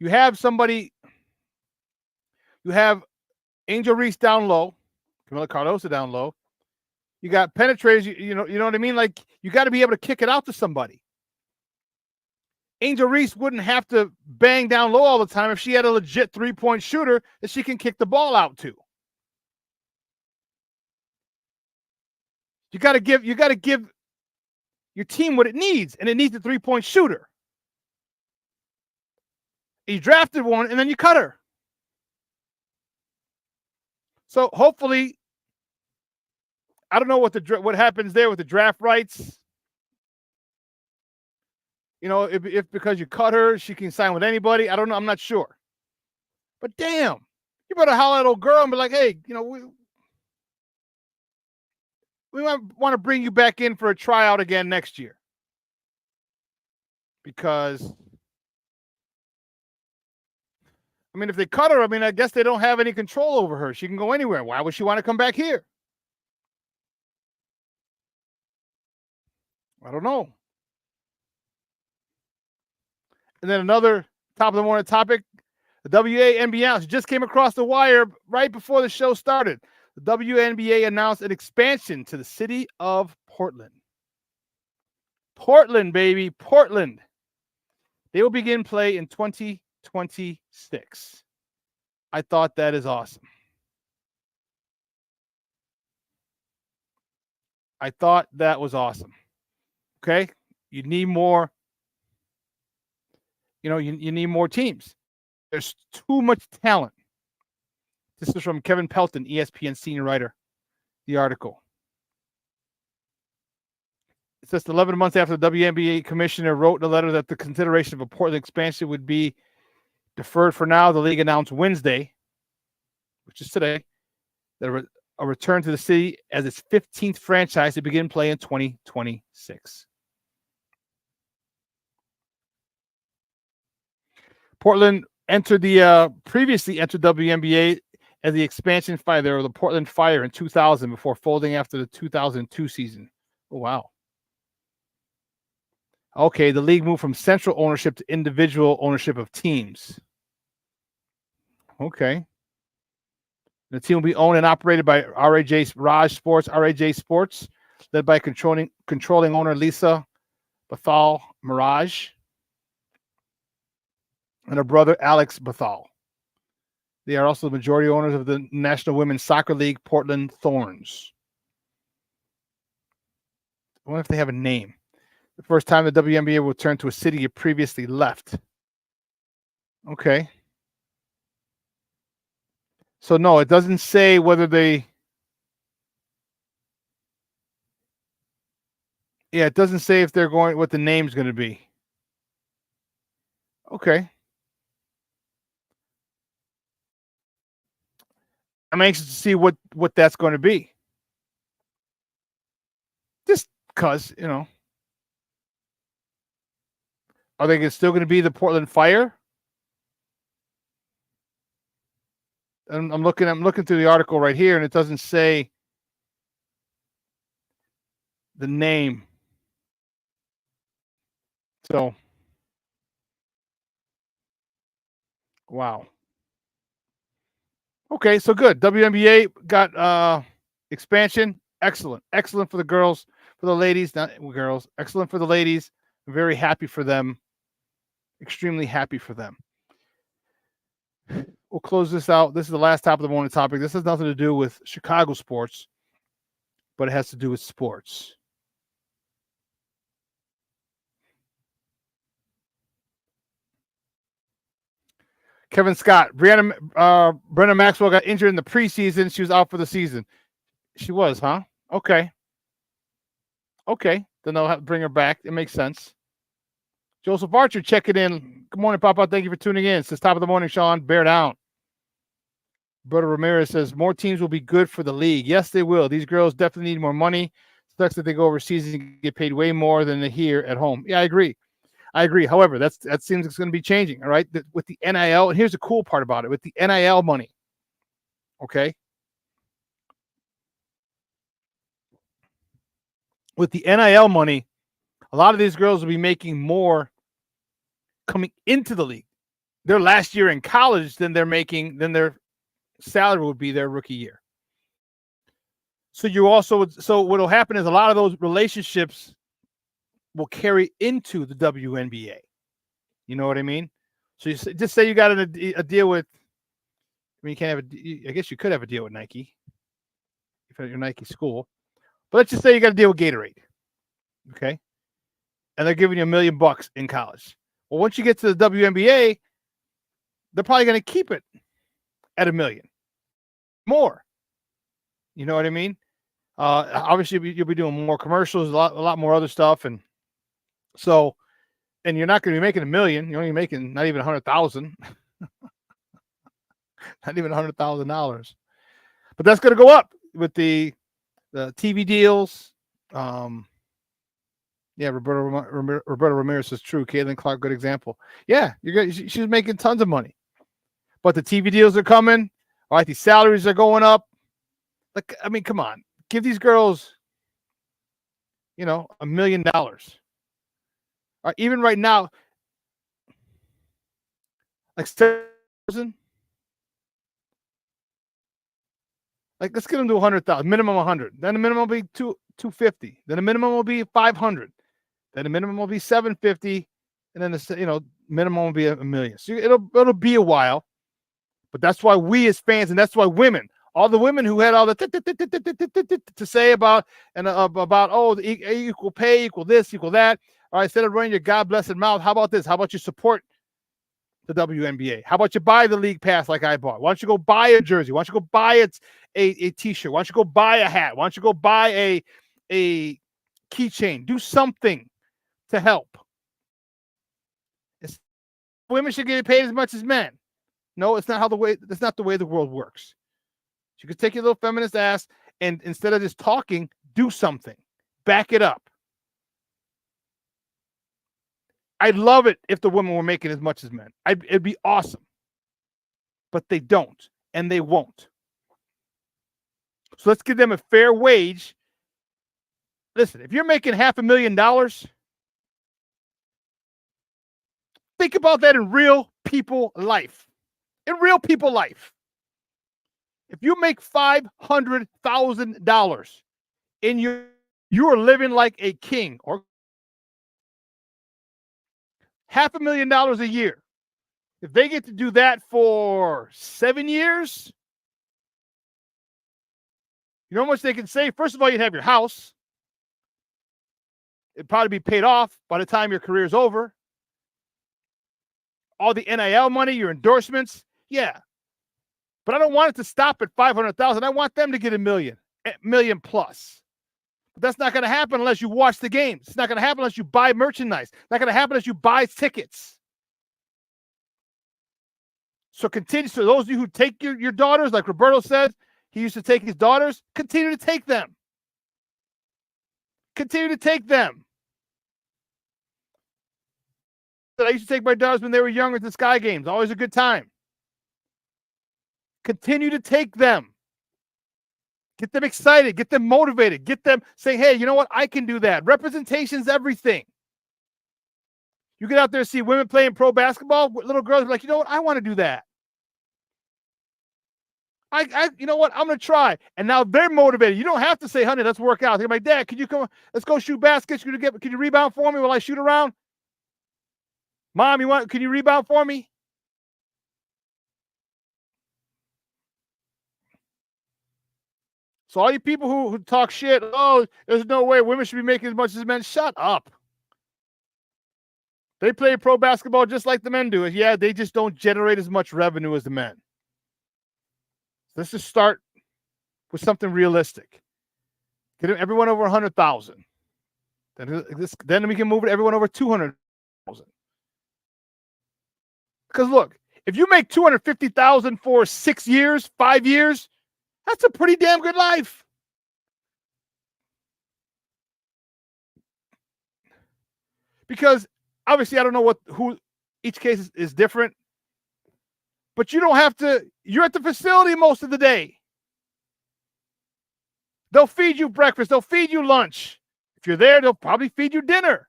You have Angel Reese down low, Camila Cardoso down low. You got penetrators, you know what I mean? Like, you got to be able to kick it out to somebody. Angel Reese wouldn't have to bang down low all the time if she had a legit three-point shooter that she can kick the ball out to. You got to give your team what it needs, and it needs a three-point shooter. You drafted one, and then you cut her. So hopefully, I don't know what happens there with the draft rights. If because you cut her, she can sign with anybody. I don't know. I'm not sure. But damn, you better holler at old girl and be like, hey, we want to bring you back in for a tryout again next year. Because, if they cut her, I guess they don't have any control over her. She can go anywhere. Why would she want to come back here? I don't know. And then another top of the morning topic. The WNBA announced, just came across the wire right before the show started. The WNBA announced an expansion to the city of Portland. Portland, baby, Portland. They will begin play in 2026. I thought that is awesome. I thought that was awesome. Okay? You need more, you need more teams. There's too much talent. This is from Kevin Pelton, ESPN senior writer, the article. It says 11 months after the WNBA commissioner wrote in a letter that the consideration of a Portland expansion would be deferred for now, the league announced Wednesday, which is today, that a return to the city as its 15th franchise to begin play in 2026. Portland previously entered WNBA as the expansion fighter of the Portland Fire in 2000 before folding after the 2002 season. Oh, wow. Okay, the league moved from central ownership to individual ownership of teams. Okay. The team will be owned and operated by Raj Sports, led by controlling owner Lisa Bathal Mirage and her brother Alex Bathal. They are also the majority owners of the National Women's Soccer League, Portland Thorns. I wonder if they have a name. The first time the WNBA will return to a city it previously left. Okay. So, no, it doesn't say whether they... Yeah, it doesn't say if they're going... what the name's going to be. Okay. I'm anxious to see what that's going to be. Just because, Are they still going to be the Portland Fire? I'm looking through the article right here, and it doesn't say the name. So, wow. Okay, so good. WNBA got expansion. Excellent. Excellent for the girls, for the ladies, not girls. Excellent for the ladies. I'm very happy for them. Extremely happy for them. We'll close this out. This is the last top of the morning topic. This has nothing to do with Chicago sports, but it has to do with sports. Kevin Scott. Brenna Maxwell got injured in the preseason. She was out for the season. She was, huh? Okay. Then they'll have to bring her back. It makes sense. Joseph Archer checking in. Good morning, Papa. Thank you for tuning in. It says top of the morning, Shawn. Bear down. Brother Ramirez says more teams will be good for the league. Yes, they will. These girls definitely need more money. Sucks that they go overseas and get paid way more than they here at home. Yeah, I agree. However, that seems it's going to be changing. All right, with the NIL, and here's the cool part about it: with the NIL money. Okay. With the NIL money, a lot of these girls will be making more coming into the league. Their last year in college than their salary would be their rookie year. So what will happen is a lot of those relationships will carry into the WNBA. You know what I mean? So just say you got a deal with, you can't have I guess you could have a deal with Nike if you're at your Nike school. But let's just say you got a deal with Gatorade. Okay? And they're giving you $1 million in college. Well, once you get to the WNBA, they're probably going to keep it at $1 million more. You know what I mean? Obviously, you'll be doing more commercials, a lot more other stuff, and you're not going to be making $1 million. You're only making not even $100,000, not even $100,000. But that's going to go up with the TV deals. Yeah, Roberta Ramirez is true. Caitlin Clark, good example. Yeah, she's making tons of money, but the TV deals are coming. All right, these salaries are going up. Like, I mean, come on, give these girls, $1 million. Even right now, like Like, let's get them to 100,000, minimum 100. Then the minimum will be 250. Then the minimum will be 500. Then the minimum will be 750, and then the minimum will be a million. So it'll be a while, but that's why we as fans, and that's why women, all the women who had all the to say about equal pay, equal this, equal that. All right, instead of running your God blessed mouth, how about this? How about you support the WNBA? How about you buy the league pass like I bought? Why don't you go buy a jersey? Why don't you go buy a t-shirt? Why don't you go buy a hat? Why don't you go buy a keychain? Do something to help. Women should get paid as much as men. No, it's not that's not the way the world works. You could take your little feminist ass and instead of just talking, do something. Back it up. I'd love it if the women were making as much as men. It'd be awesome. But they don't, and they won't. So let's give them a fair wage. Listen, if you're making $500,000, think about that in real people life. In real people life. If you make $500,000 you are living like a king, or $500,000 a year. If they get to do that for 7 years, you know how much they can save? First of all, you'd have your house. It'd probably be paid off by the time your career is over. All the NIL money, your endorsements. Yeah. But I don't want it to stop at 500,000. I want them to get $1 million plus. But that's not going to happen unless you watch the games. It's not going to happen unless you buy merchandise. It's not going to happen unless you buy tickets. So continue. So those of you who take your daughters, like Roberto said, he used to take his daughters, continue to take them. Continue to take them. I used to take my daughters when they were younger to Sky Games. Always a good time. Continue to take them. Get them excited. Get them motivated. Get them saying, hey, you know what? I can do that. Representation's everything. You get out there and see women playing pro basketball. Little girls are like, you know what? I want to do that. You know what? I'm going to try. And now they're motivated. You don't have to say, honey, let's work out. They're like, Dad, can you come? Let's go shoot baskets. Can you rebound for me while I shoot around? Mom, can you rebound for me? So all you people who talk shit, oh, there's no way women should be making as much as men. Shut up. They play pro basketball just like the men do. Yeah, they just don't generate as much revenue as the men. Let's just start with something realistic. Get everyone over 100,000. Then we can move it everyone over 200,000. Because look, if you make 250,000 for 6 years, 5 years, that's a pretty damn good life. Because obviously, I don't know who each case is different, but you don't have to. You're at the facility most of the day. They'll feed you breakfast. They'll feed you lunch. If you're there, they'll probably feed you dinner.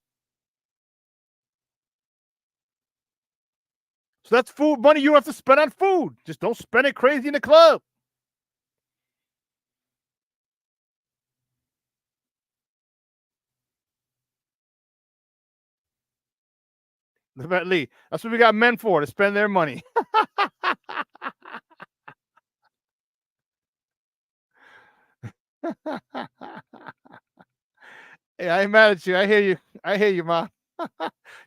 So that's food money you don't have to spend on food. Just don't spend it crazy in the club. Lee, that's what we got men for, to spend their money. Hey, I ain't mad at you. I hear you, Ma.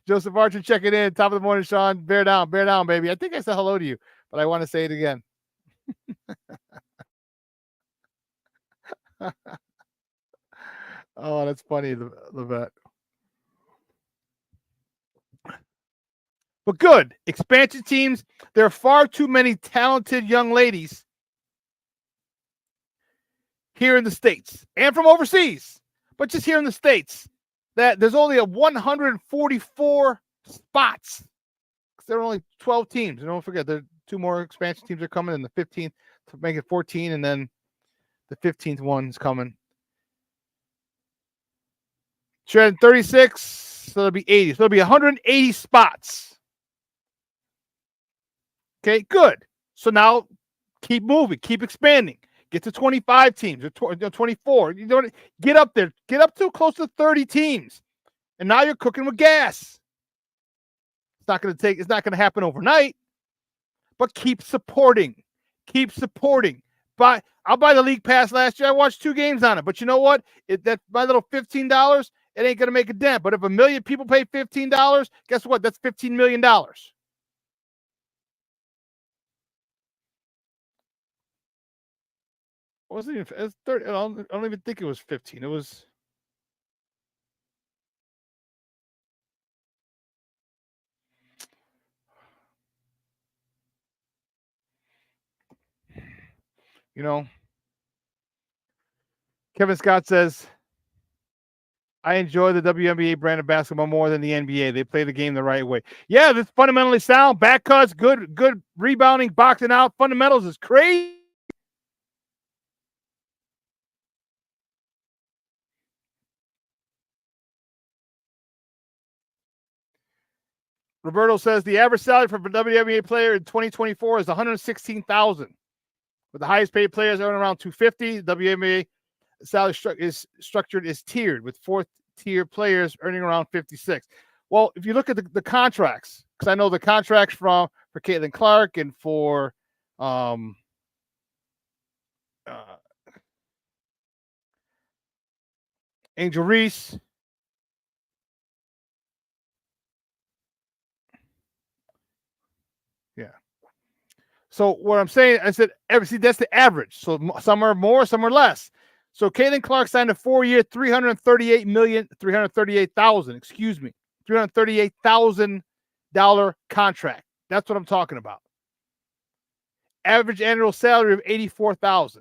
Joseph Archer checking in. Top of the morning, Shawn. Bear down, baby. I think I said hello to you, but I want to say it again. Oh, that's funny, Levette. But good. Expansion teams, there are far too many talented young ladies here in the States and from overseas, but just here in the States, that there's only 144 spots. There are only 12 teams. And don't forget, there are 2 more expansion teams are coming, and the 15th to make it 14, and then the 15th one's coming. Shredded 36, so that'll be 80. So it'll be 180 spots. Okay, good. So now keep moving, keep expanding. Get to 25 teams or 24. You don't get up there. Get up to close to 30 teams. And now you're cooking with gas. It's not going to happen overnight. But keep supporting. Keep supporting. I'll buy the league pass last year. I watched 2 games on it. But you know what? My little $15, it ain't going to make a dent. But if 1 million people pay $15, guess what? That's $15 million. Wasn't even, it was 30, I don't even think it was 15. It was. You know, Kevin Scott says, I enjoy the WNBA brand of basketball more than the NBA. They play the game the right way. Yeah, this fundamentally sound. Back cuts, good rebounding, boxing out. Fundamentals is crazy. Roberto says the average salary for a WNBA player in 2024 is $116,000. With the highest paid players earning around $250,000. WNBA salary is structured as tiered, with 4th tier players earning around $56,000. Well, if you look at the contracts, because I know the contracts for Caitlin Clark and for Angel Reese. Yeah. So what I'm saying, I said, see, that's the average. So some are more, some are less. So Caitlin Clark signed a 4-year, $338,000 contract. That's what I'm talking about. Average annual salary of $84,000.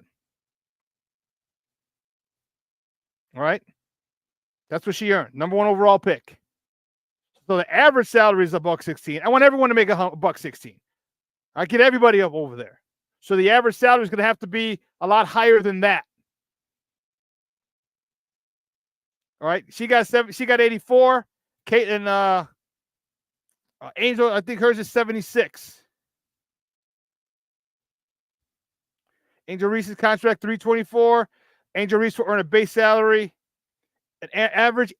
All right. That's what she earned. Number 1 overall pick. So the average salary is $116. I want everyone to make $116. I get everybody up over there. So the average salary is going to have to be a lot higher than that. All right. She got 84. Caitlin Angel, I think hers is 76. Angel Reese's contract $324. Angel Reese will earn a base salary, an average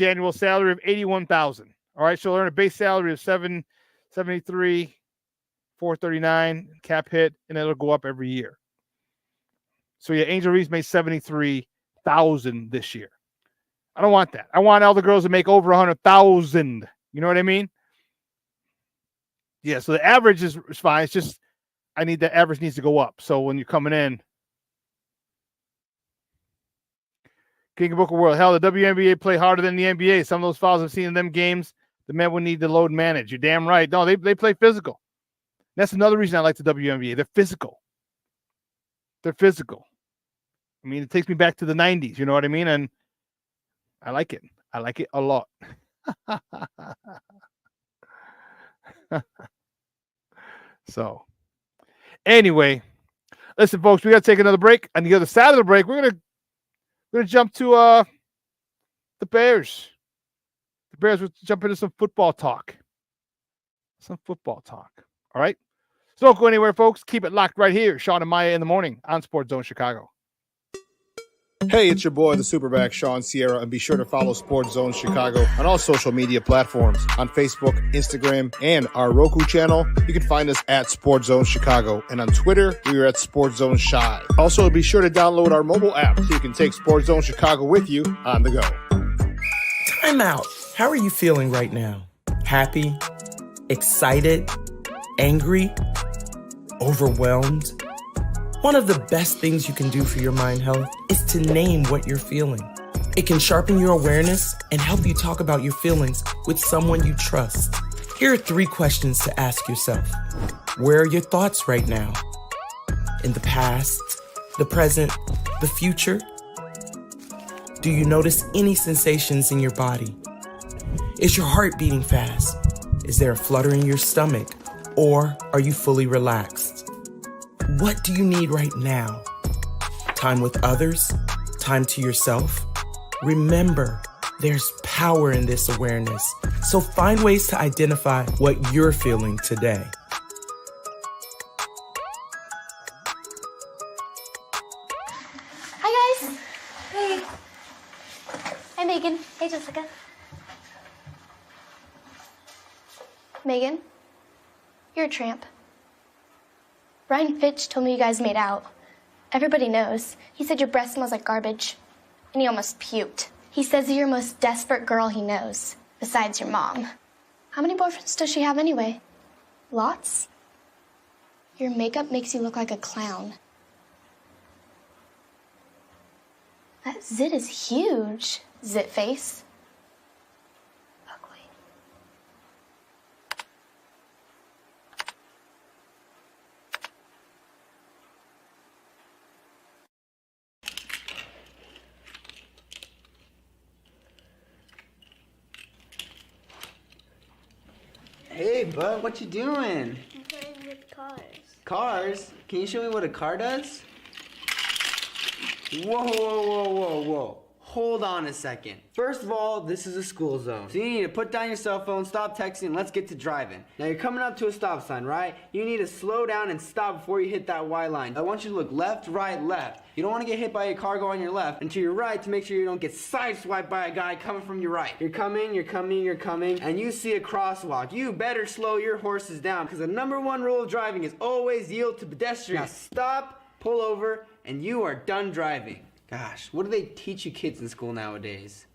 annual salary of $81,000. All right, she'll earn a base salary of $773,439 cap hit, and it'll go up every year. So yeah, Angel Reese made $73,000 this year. I don't want that. I want all the girls to make over $100,000. You know what I mean? Yeah. So the average is fine. It's just the average needs to go up. So when you're coming in, King of Book of World, hell, the WNBA play harder than the NBA. Some of those fouls I've seen in them games, the men would need to load and manage. You're damn right. No, they play physical. That's another reason I like the WNBA. They're physical. They're physical. I mean, it takes me back to the 90s. You know what I mean? And I like it. I like it a lot. So, anyway, listen, folks, we got to take another break. On the other side of the break, we're gonna jump to the Bears. The Bears will jump into some football talk. All right. So don't go anywhere, folks. Keep it locked right here. Shawn and Maya in the morning on Sports Zone Chicago. Hey, it's your boy, the SuperBack, Shawn Sierra, and be sure to follow Sports Zone Chicago on all social media platforms, on Facebook, Instagram, and our Roku channel. You can find us at Sports Zone Chicago, and on Twitter, we are at Sports Zone Shy. Also, be sure to download our mobile app so you can take Sports Zone Chicago with you on the go. Time out. How are you feeling right now? Happy? Excited? Angry? Overwhelmed? One of the best things you can do for your mind health is to name what you're feeling. It can sharpen your awareness and help you talk about your feelings with someone you trust. Here are 3 questions to ask yourself. Where are your thoughts right now? In the past, the present, the future? Do you notice any sensations in your body? Is your heart beating fast? Is there a flutter in your stomach? Or are you fully relaxed? What do you need right now? Time with others? Time to yourself? Remember, there's power in this awareness. So find ways to identify what you're feeling today. Megan, you're a tramp. Ryan Fitch told me you guys made out. Everybody knows. He said your breath smells like garbage. And he almost puked. He says you're the most desperate girl he knows, besides your mom. How many boyfriends does she have anyway? Lots? Your makeup makes you look like a clown. That zit is huge, zit face. Ugly. Hey, bud, what you doing? I'm playing with cars. Cars? Can you show me what a car does? Whoa, whoa, whoa, whoa, whoa. Hold on a second. First of all, this is a school zone. So you need to put down your cell phone, stop texting, and let's get to driving. Now you're coming up to a stop sign, right? You need to slow down and stop before you hit that Y line. I want you to look left, right, left. You don't want to get hit by a car going on your left and to your right to make sure you don't get sideswiped by a guy coming from your right. You're coming, and you see a crosswalk. You better slow your horses down because the #1 rule of driving is always yield to pedestrians. Now stop, pull over, and you are done driving. Gosh, what do they teach you kids in school nowadays?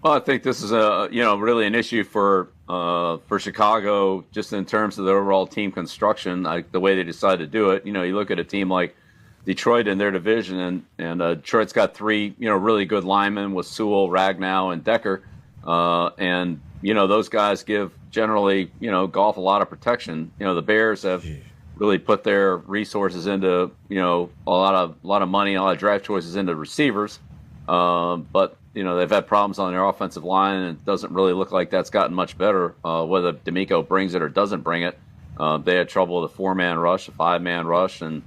Well, I think this is really an issue for Chicago, just in terms of the overall team construction, the way they decided to do it. You look at a team like Detroit in their division, and Detroit's got 3 really good linemen with Sewell, Ragnow, and Decker, and those guys give generally golf a lot of protection. The Bears have really put their resources into a lot of money, a lot of draft choices into receivers, but they've had problems on their offensive line, and it doesn't really look like that's gotten much better, whether D'Amico brings it or doesn't bring it. They had trouble with a 4-man rush, a 5-man rush, and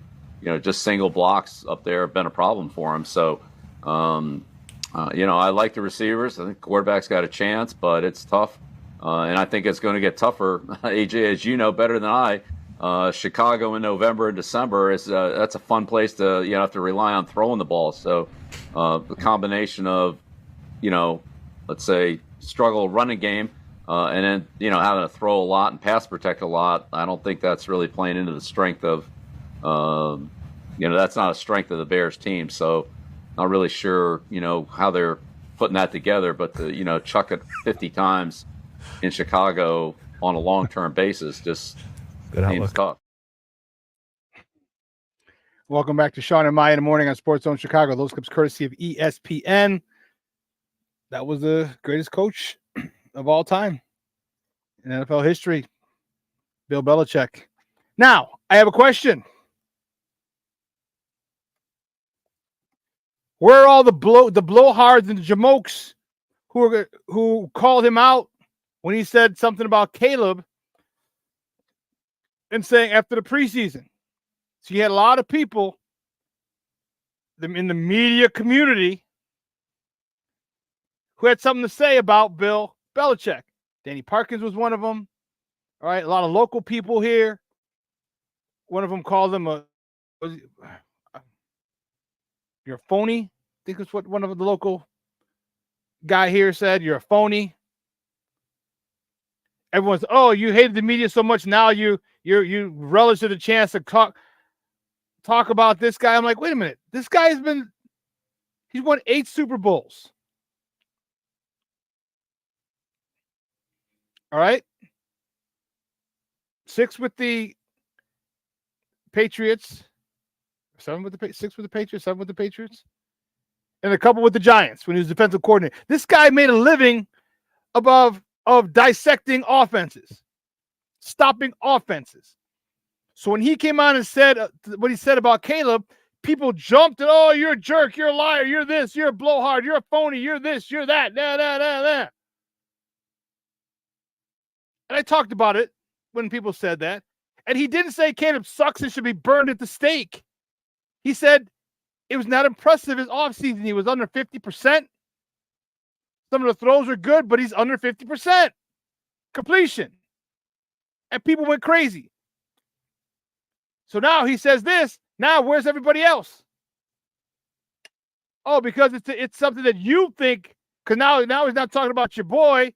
just single blocks up there have been a problem for them. So, I like the receivers. I think quarterback's got a chance, but it's tough, and I think it's going to get tougher. AJ, as you know better than I, Chicago in November and December that's a fun place to have to rely on throwing the ball. So, the combination of let's say struggle running game, and then having to throw a lot and pass protect a lot. I don't think that's really playing into the strength of that's not a strength of the Bears team. So not really sure how they're putting that together. But to chuck it 50 times in Chicago on a long-term basis just seems tough. Welcome back to Shawn and Maya in the morning on Sports Zone Chicago. Those clips courtesy of ESPN. That was the greatest coach of all time in NFL history, Bill Belichick. Now, I have a question. Where are all the blowhards and the jamokes who called him out when he said something about Caleb and saying after the preseason? So you had a lot of people in the media community who had something to say about Bill Belichick. Danny Parkins was one of them. All right, a lot of local people here. One of them called him you're a phony. I think that's what one of the local guy here said. You're a phony. Everyone's, you hated the media so much. Now you relish the chance to talk about this guy. I'm like, wait a minute. This guy he's won 8 Super Bowls. All right. 6 with the Patriots. 6 with the Patriots, 7 with the Patriots. And a couple with the Giants when he was defensive coordinator. This guy made a living of dissecting offenses, stopping offenses. So when he came on and said what he said about Caleb, people jumped and, you're a jerk, you're a liar, you're this, you're a blowhard, you're a phony, you're this, you're that, da. And I talked about it when people said that. And he didn't say Caleb sucks and should be burned at the stake. He said it was not impressive his offseason. He was under 50%. Some of the throws are good, but he's under 50% completion. And people went crazy. So now he says this. Now, where's everybody else? Oh, because it's something that you think, because now he's not talking about your boy,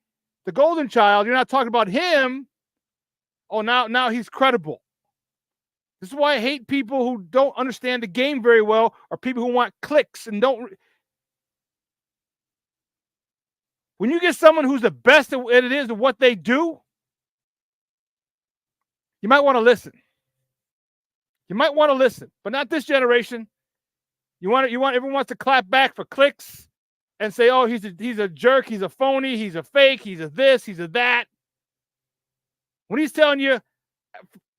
the golden child. You're not talking about him. Oh, now he's credible. This is why I hate people who don't understand the game very well, or people who want clicks and don't. When you get someone who's the best at it is at what they do, you might want to listen. You might want to listen, but not this generation. Everyone wants to clap back for clicks and say, "Oh, he's a jerk, he's a phony, he's a fake, he's a this, he's a that." When he's telling you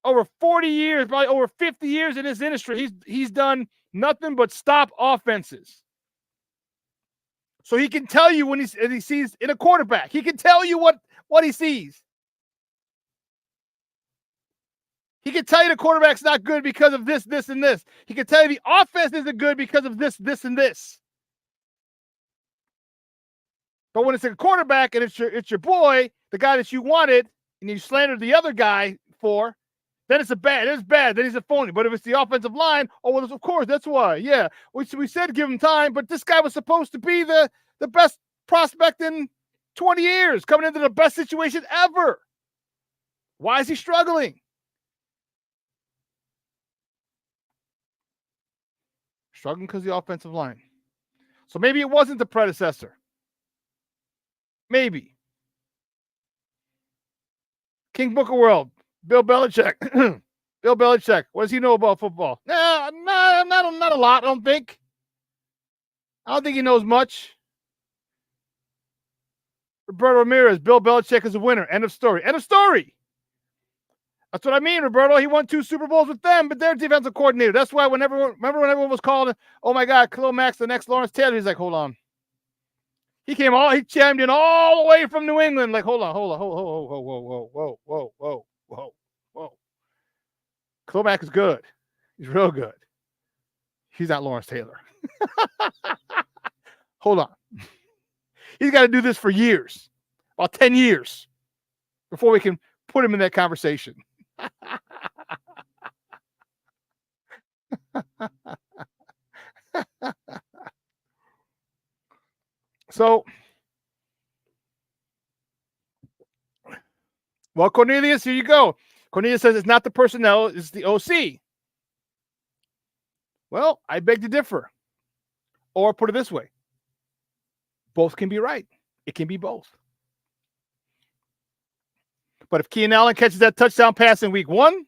over 40 years, probably over 50 years in this industry, he's done nothing but stop offenses. So he can tell you when he sees in a quarterback. He can tell you what he sees. He can tell you the quarterback's not good because of this, this, and this. He can tell you the offense isn't good because of this, this, and this. But when it's a quarterback and it's your boy, the guy that you wanted, and you slandered the other guy for, then it's bad. Then he's a phony. But if it's the offensive line, oh, well, of course, that's why. Yeah, we said give him time, but this guy was supposed to be the best prospect in 20 years, coming into the best situation ever. Why is he struggling? Struggling because of the offensive line. So maybe it wasn't the predecessor. Maybe. King Book of World, Bill Belichick. Bill Belichick, what does he know about football? Not a lot, I don't think. I don't think he knows much. Roberto Ramirez, Bill Belichick is a winner. End of story. End of story. That's what I mean, Roberto. He won 2 Super Bowls with them, but they're defensive coordinator. That's why remember when everyone was calling, oh my God, Khalil Mack's the next Lawrence Taylor. He's like, hold on. He chimed in all the way from New England. Like, hold on, whoa. Khalil Mack is good. He's real good. He's not Lawrence Taylor. Hold on. He's got to do this for years, about 10 years, before we can put him in that conversation. So, well, Cornelius, here you go. Cornelius says it's not the personnel, it's the OC. Well, I beg to differ. Or put it this way. Both can be right. It can be both. But if Keenan Allen catches that touchdown pass in week 1,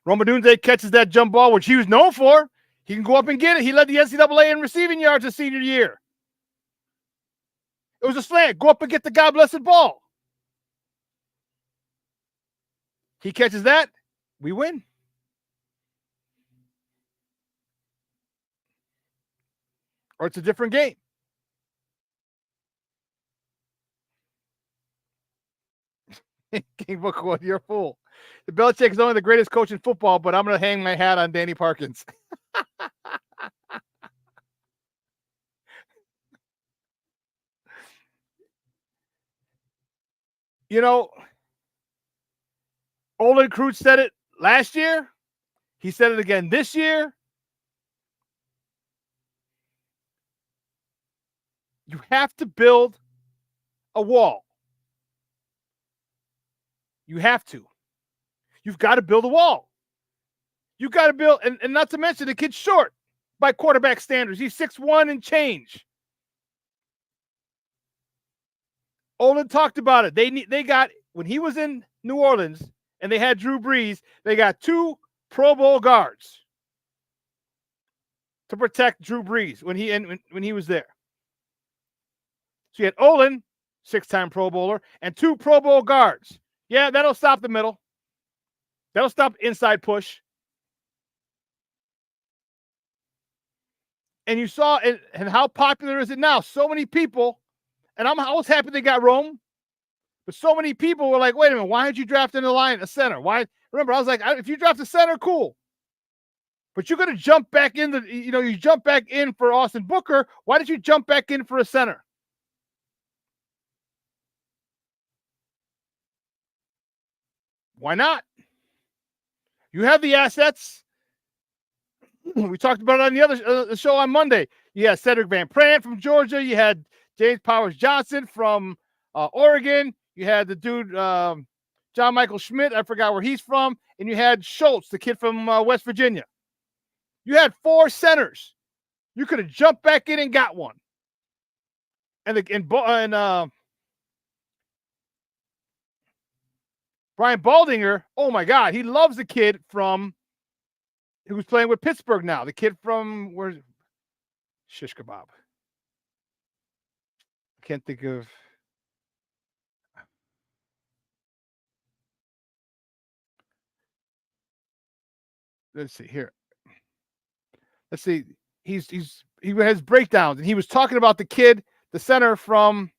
Rome Odunze catches that jump ball, which he was known for, he can go up and get it. He led the NCAA in receiving yards his senior year. It was a slant. Go up and get the God-blessed ball. He catches that, we win. Or it's a different game. King Book One, you're a fool. The Belichick is only the greatest coach in football, but I'm going to hang my hat on Danny Parkins. You know, Olin Kreutz said it last year. He said it again this year. You have to build a wall. You have to. You've got to build a wall. You've got to build, and not to mention the kid's short by quarterback standards. He's 6'1" and change. Olin talked about it. They got, when he was in New Orleans and they had Drew Brees, they got 2 Pro Bowl guards to protect Drew Brees when he was there. So you had Olin, 6-time Pro Bowler, and 2 Pro Bowl guards. Yeah, that'll stop the middle. That'll stop inside push. And you saw, and how popular is it now? So many people, and I was happy they got Rome, but so many people were like, wait a minute, why aren't you drafting a center? Why? Remember, I was like, if you draft a center, cool. But you're going to jump back in you jump back in for Austin Booker. Why did you jump back in for a center? Why not? You have the assets. We talked about it on the other show on Monday. You had Cedric Van Pran from Georgia. You had James Powers Johnson from Oregon. You had the dude, John Michael Schmidt. I forgot where he's from. And you had Schultz, the kid from West Virginia. You had 4 centers. You could have jumped back in and got one. And Brian Baldinger, oh my God, he loves the kid from who's playing with Pittsburgh now. The kid from where's Shish Kebab. I can't think of. Let's see here. Let's see. He has breakdowns, and he was talking about the kid, the center from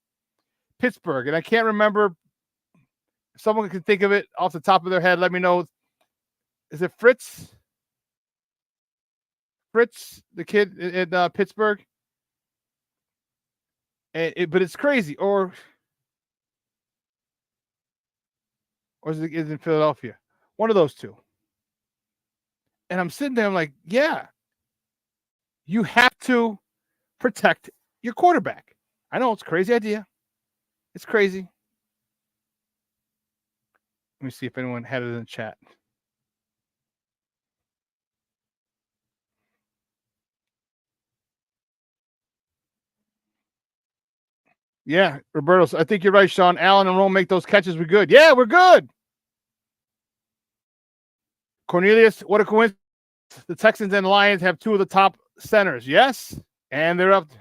Pittsburgh, and I can't remember. If someone can think of it off the top of their head, let me know. Is it Fritz? Fritz, the kid in Pittsburgh. But it's crazy. Or is it in Philadelphia? One of those two. And I'm sitting there, I'm like, yeah, you have to protect your quarterback. I know it's a crazy idea. It's crazy. Let me see if anyone had it in the chat. Yeah, Roberto, I think you're right, Sean. Allen and Rome make those catches. We're good. Yeah, we're good. Cornelius, what a coincidence. The Texans and Lions have 2 of the top centers. Yes, and they're up.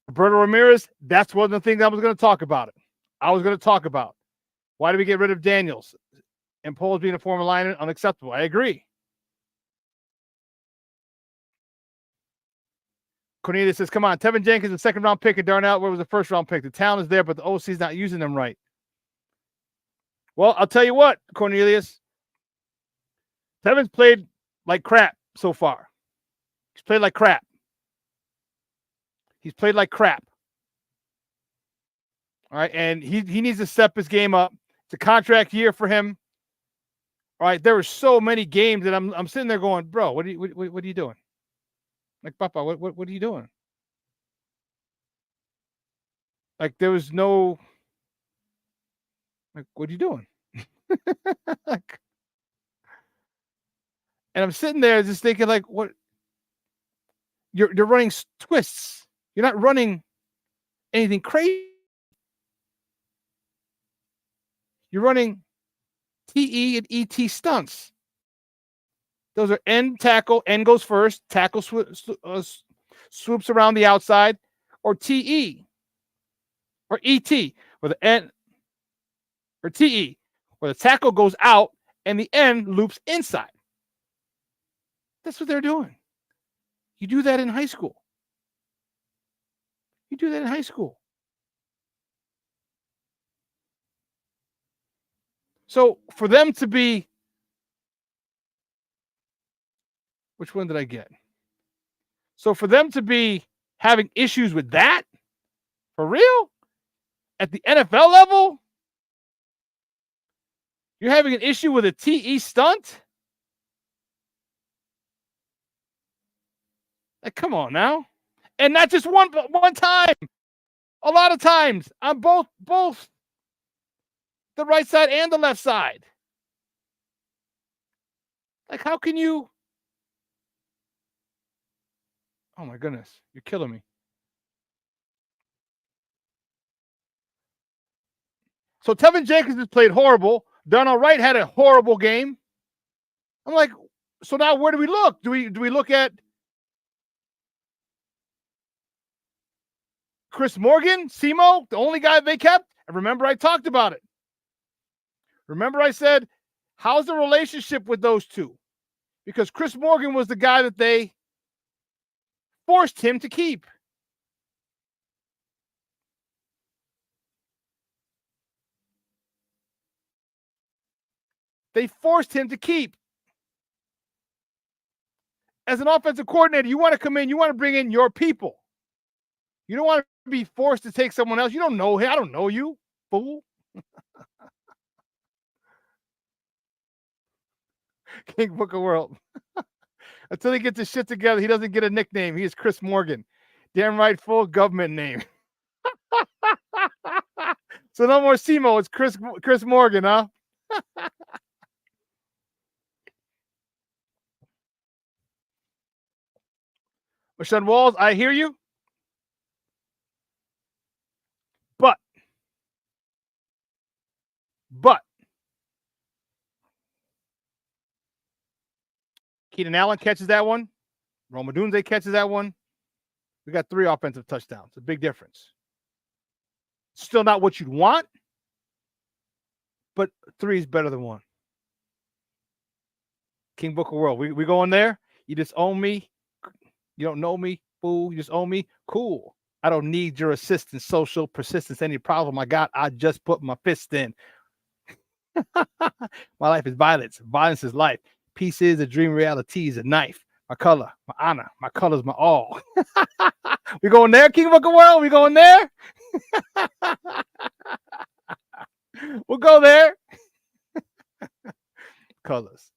Roberto Ramirez, that's one of the things I was going to talk about. Why did we get rid of Daniels? And Poles being a former lineman, unacceptable. I agree. Cornelius says, come on, Tevin Jenkins, a second-round pick, and Darnell Where was the first-round pick. The talent is there, but the OC's not using them right. Well, I'll tell you what, Cornelius. Tevin's played like crap so far. He's played like crap. All right, and he needs to step his game up. It's a contract year for him. All right, there were so many games that I'm sitting there going, bro, what are you doing? Like, Papa, what are you doing? Like, there was no, like, what are you doing? Like, and I'm sitting there just thinking, like, what? You're running twists. You're not running anything crazy. You're running TE and ET stunts. Those are end tackle, end goes first, tackle swoops around the outside, or TE, or ET, where the end, or TE, where the tackle goes out and the end loops inside. That's what they're doing. You do that in high school. So for them to be, which one did I get? So for them to be having issues with that, for real, at the NFL level, you're having an issue with a TE stunt? Like, come on now. And not just one time. A lot of times on both the right side and the left side. Like, how can you? Oh my goodness, you're killing me. So Tevin Jenkins has played horrible. Darnell Wright had a horrible game. I'm like, so now where do we look? Do we look at Chris Morgan, Simo, the only guy they kept? And remember, I talked about it. Remember, I said, how's the relationship with those two? Because Chris Morgan was the guy that they forced him to keep. They forced him to keep. as an offensive coordinator, you want to come in, you want to bring in your people. You don't want to be forced to take someone else. You don't know him. I don't know you, fool. King Book of World. Until he gets his shit together, he doesn't get a nickname. He is Chris Morgan. Damn right, full government name. So no more Simo. It's Chris Morgan, huh? Rashawn Walls, I hear you. But Keenan Allen catches that one. Roma Dunze catches that one. We got 3 offensive touchdowns. A big difference. Still not what you'd want, but 3 is better than 1. King Book of World. We going there? You just own me? You don't know me, fool. You just own me? Cool. I don't need your assistance, social persistence, any problem I got. I just put my fist in. My life is violence. Violence is life. Peace is a dream. Reality is a knife. My color, my honor, my color's my all. We going there, King Book of World? We going there? We'll go there. Colors.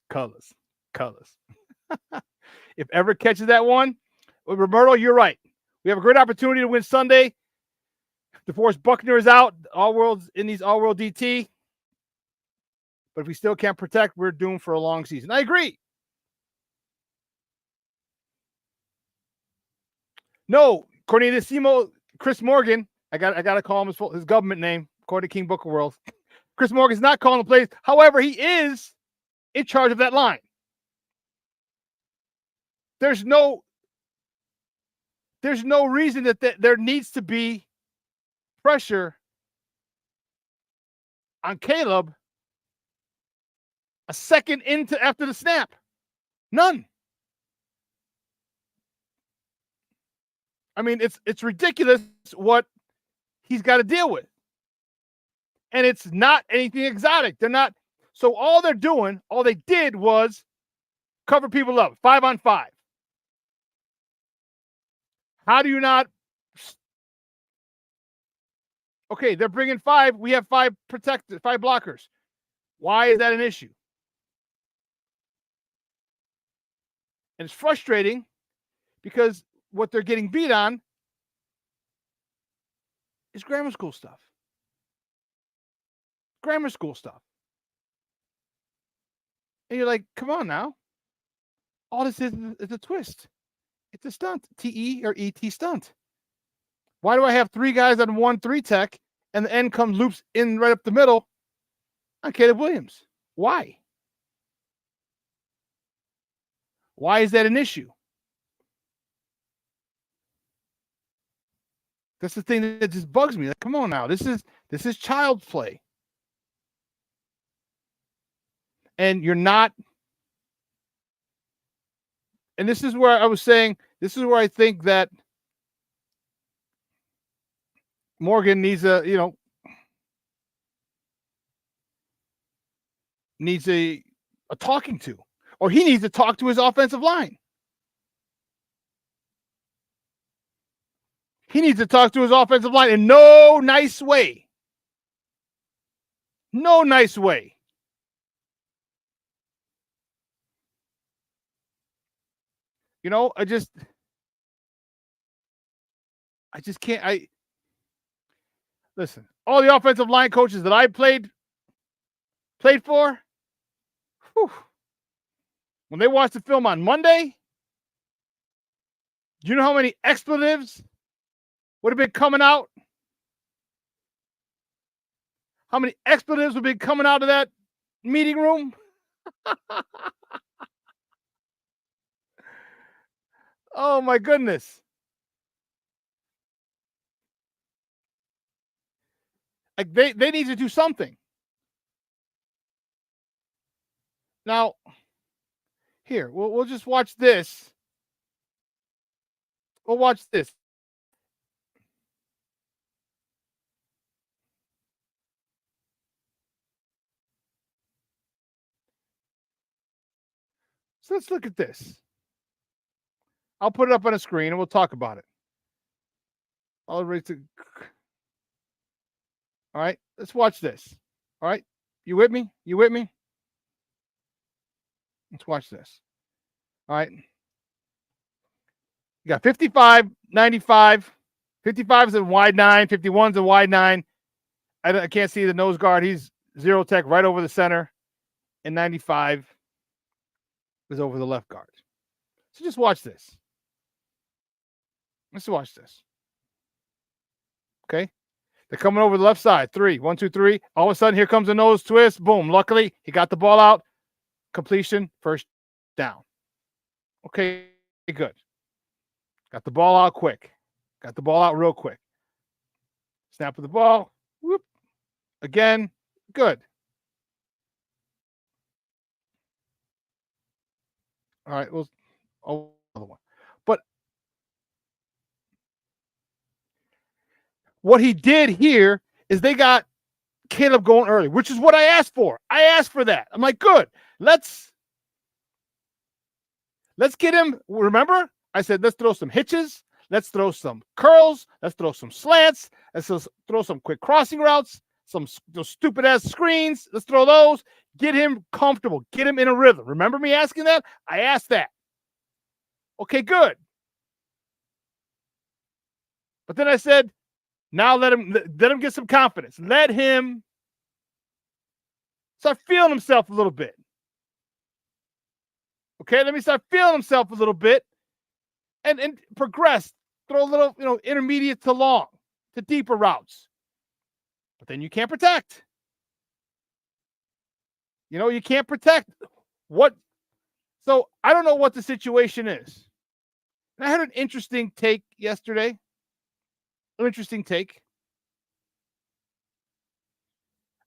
If ever catches that one, Roberto, you're right. We have a great opportunity to win Sunday. DeForest Buckner is out. All worlds in these all world DT. But if we still can't protect, we're doomed for a long season. I agree. No, Cornelissimo, Chris Morgan. I got to call him his government name, according to King Book of World. Chris Morgan's not calling the plays. However, he is in charge of that line. There's no reason that there needs to be pressure on Caleb a second into after the snap. None. I mean, it's ridiculous what he's got to deal with. And it's not anything exotic. They're not. So all they did was cover people up 5-on-5. How do you not? Okay, they're bringing 5. We have 5 protected, 5 blockers. Why is that an issue? And it's frustrating because what they're getting beat on is grammar school stuff. Grammar school stuff. And you're like, come on now. All this is a twist. It's a stunt. TE or ET stunt. Why do I have 3 guys on 1-3 tech and the end comes loops in right up the middle on Caleb Williams? Why? Why is that an issue? That's the thing that just bugs me. Like, come on now. This is child's play. And you're not. And this is where I was saying, this is where I think that Morgan needs a talking to, or he needs to talk to his offensive line. He needs to talk to his offensive line in no nice way. No nice way. I just can't. Listen, all the offensive line coaches that I played for, when they watched the film on Monday, do you know how many expletives would have been coming out? How many expletives would be coming out of that meeting room? Oh my goodness. Like they need to do something. Now, here, we'll just watch this. We'll watch this. So let's look at this. I'll put it up on the screen and we'll talk about it. All right, let's watch this. All right, you with me? You with me? Let's watch this. All right. You got 55, 95. 55 is a wide 9. 51 is a wide 9. I can't see the nose guard. He's zero tech right over the center. And 95 is over the left guard. So just watch this. Let's watch this. Okay. They're coming over the left side. 3. 1, 2, 3. All of a sudden, here comes a nose twist. Boom. Luckily, he got the ball out. Completion. First down. Okay. Good. Got the ball out quick. Got the ball out real quick. Snap of the ball. Whoop. Again. Good. All right. Well, another one. But what he did here is they got Caleb going early, which is what I asked for. I asked for that. I'm like, good. Let's get him. Remember, I said, let's throw some hitches. Let's throw some curls. Let's throw some slants. Let's throw some quick crossing routes. Those stupid ass screens. Let's throw those. Get him comfortable. Get him in a rhythm. Remember me asking that? I asked that. Okay, good. But then I said, now let him get some confidence. Let him start feeling himself a little bit. Okay, let me start feeling himself a little bit and progress. Throw a little, intermediate to long, to deeper routes. But then you can't protect. You can't protect what. So I don't know what the situation is. And I had an interesting take yesterday. An interesting take.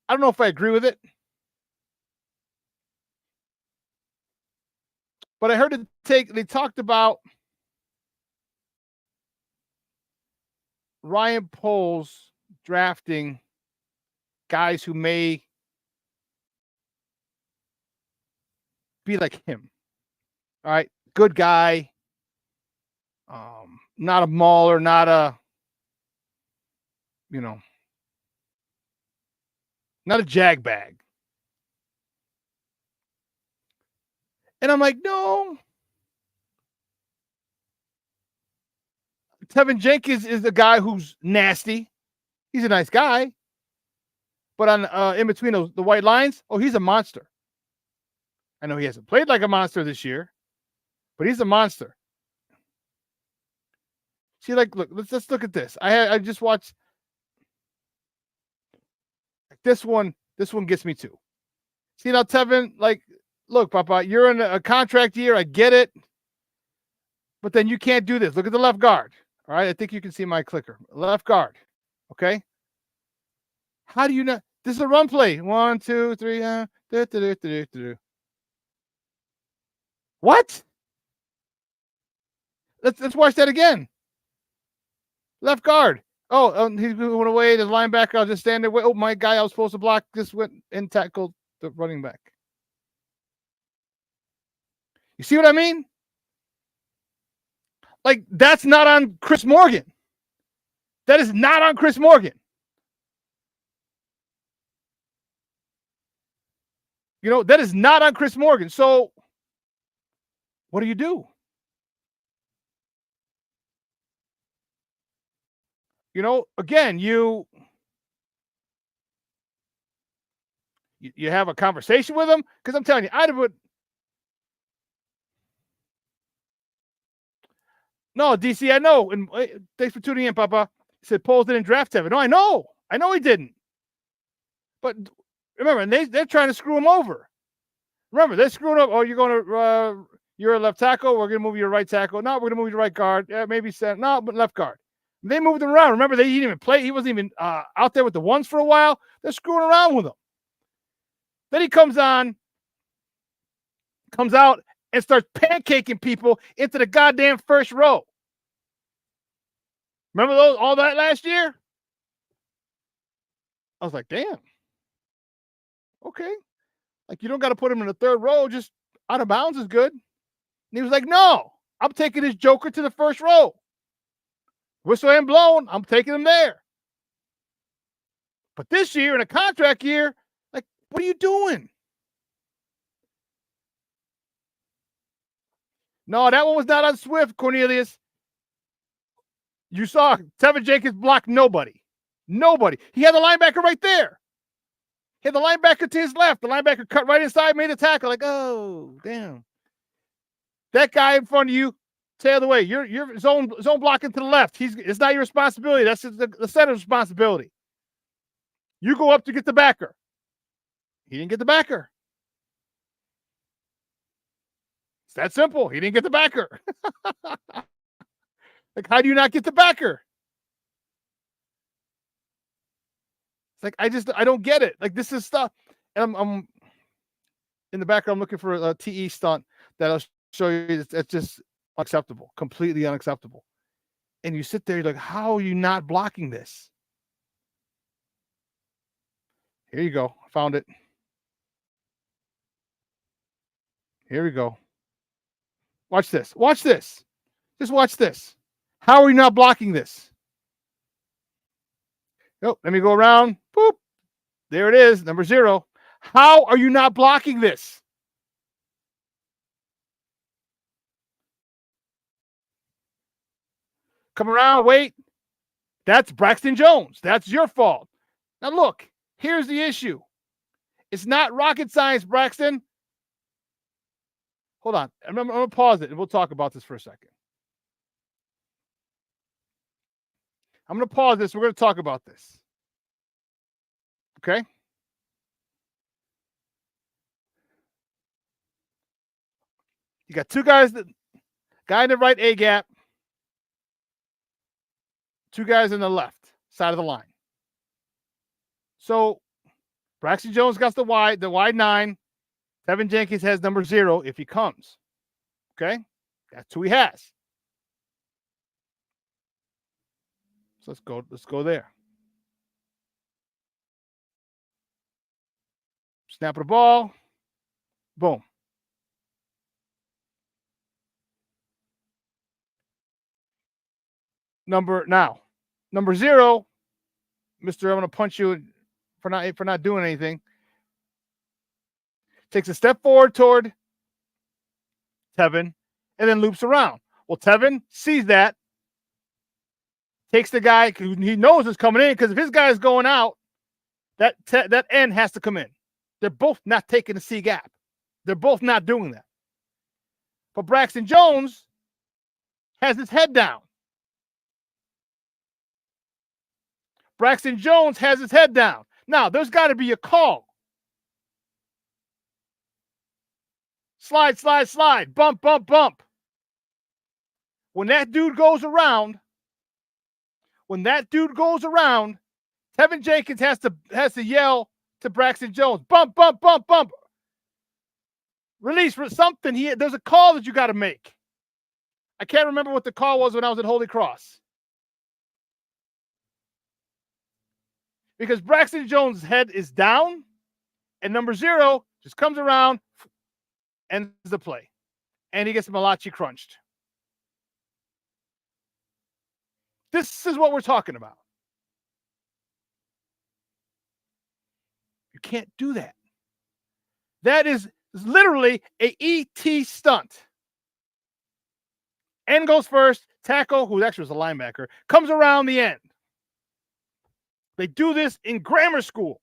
I don't know if I agree with it. But I heard they talked about Ryan Poles drafting guys who may be like him. All right. Good guy. Not a mauler, not a, not a jag bag. And I'm like, no. Tevinjenkins is the guy who's nasty. He's a nice guy. But on in between the white lines, he's a monster. I know he hasn't played like a monster this year, but he's a monster. See, look, let's look at this. I just watched this one. This one gets me too. See now, Tevin, look, Papa, you're in a contract year. I get it. But then you can't do this. Look at the left guard. All right. I think you can see my clicker. Left guard. Okay. How do you know? This is a run play. 1, 2, 3. What? Let's watch that again. Left guard. He's moving away. The linebacker, I'll just stand there. Oh, my guy I was supposed to block just went and tackled the running back. You see what I mean? That's not on Chris Morgan. That is not on Chris Morgan. That is not on Chris Morgan. So what do you do? Again, you have a conversation with him, because I'm telling you, I'd have put. No, DC, I know. And thanks for tuning in, Papa. He said Poles didn't draft Tevin. No, I know he didn't. But remember, they're trying to screw him over. Remember, they're screwing up. Oh, you're a left tackle. We're going to move you to right tackle. No, we're going to move you to right guard. Yeah, maybe center. No, but left guard. They moved him around. Remember, he didn't even play. He wasn't even out there with the ones for a while. They're screwing around with him. Then he comes out, and starts pancaking people into the goddamn first row. Remember all that last year? I was like, damn. Okay. You don't got to put him in the third row. Just out of bounds is good. And he was like, no, I'm taking this joker to the first row. Whistle ain't blown, I'm taking him there. But this year, in a contract year, like, what are you doing? No, that one was not on Swift, Cornelius. You saw Tevinjenkins block nobody. Nobody. He had the linebacker right there. He had the linebacker to his left. The linebacker cut right inside, made a tackle. Like, oh, damn. That guy in front of you, stay out of the way. You're zone blocking to the left. It's not your responsibility. That's the center's responsibility. You go up to get the backer. He didn't get the backer. It's that simple. He didn't get the backer. Like, how do you not get the backer? It's like, I don't get it. Like, this is stuff. And I'm in the background, I'm looking for a TE stunt that'll show you that's just unacceptable, completely unacceptable. And you sit there, you're like, how are you not blocking this? Here you go. I found it. Here we go. Watch this. Watch this. Just watch this. How are you not blocking this? Nope. Let me go around. Boop. There it is. Number 0. How are you not blocking this? Come around. Wait. That's Braxton Jones. That's your fault. Now look. Here's the issue. It's not rocket science, Braxton. Hold on. I'm going to pause it and we'll talk about this for a second. I'm going to pause this. We're going to talk about this. Okay? You got two guys, guy in the right A gap, two guys in the left side of the line. So Braxton Jones got the wide 9. Tevinjenkins has number 0 if he comes. Okay? That's who he has. So let's go there. Snap the ball. Boom. Number 0, Mr. I'm going to punch you for not doing anything. Takes a step forward toward Tevin and then loops around. Well, Tevin sees that. Takes the guy who he knows is coming in, because if his guy is going out, that end has to come in. They're both not taking the C gap. They're both not doing that. But Braxton Jones has his head down. Braxton Jones has his head down. Now, there's got to be a call. Slide, slide, slide. Bump, bump, bump. When that dude goes around, Tevinjenkins has to yell to Braxton Jones, bump, bump, bump, bump. Release for something. There's a call that you got to make. I can't remember what the call was when I was at Holy Cross. Because Braxton Jones' head is down, and number 0 just comes around, ends the play. And he gets Malachi crunched. This is what we're talking about. You can't do that. That is literally a ET stunt. End goes first. Tackle, who actually was a linebacker, comes around the end. They do this in grammar school.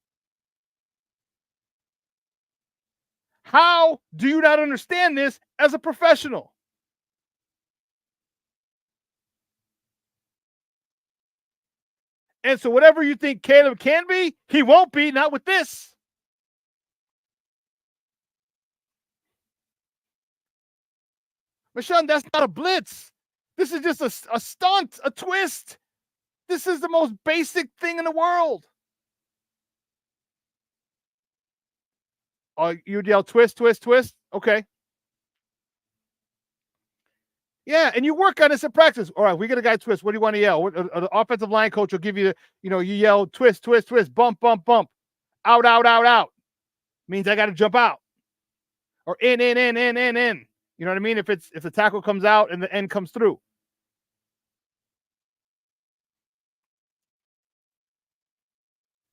How do you not understand this as a professional? And so whatever you think Caleb can be, he won't be, not with this. Shawn, that's not a blitz. This is just a stunt, a twist. This is the most basic thing in the world. Oh, you'd yell twist, twist, twist? Okay. Yeah, and you work on this in practice. All right, we get a guy twist. What do you want to yell? The offensive line coach will give you, you yell twist, twist, twist, bump, bump, bump. Out, out, out, out. Means I got to jump out. Or in, in, in, in, in, in. You know what I mean? If the tackle comes out and the end comes through.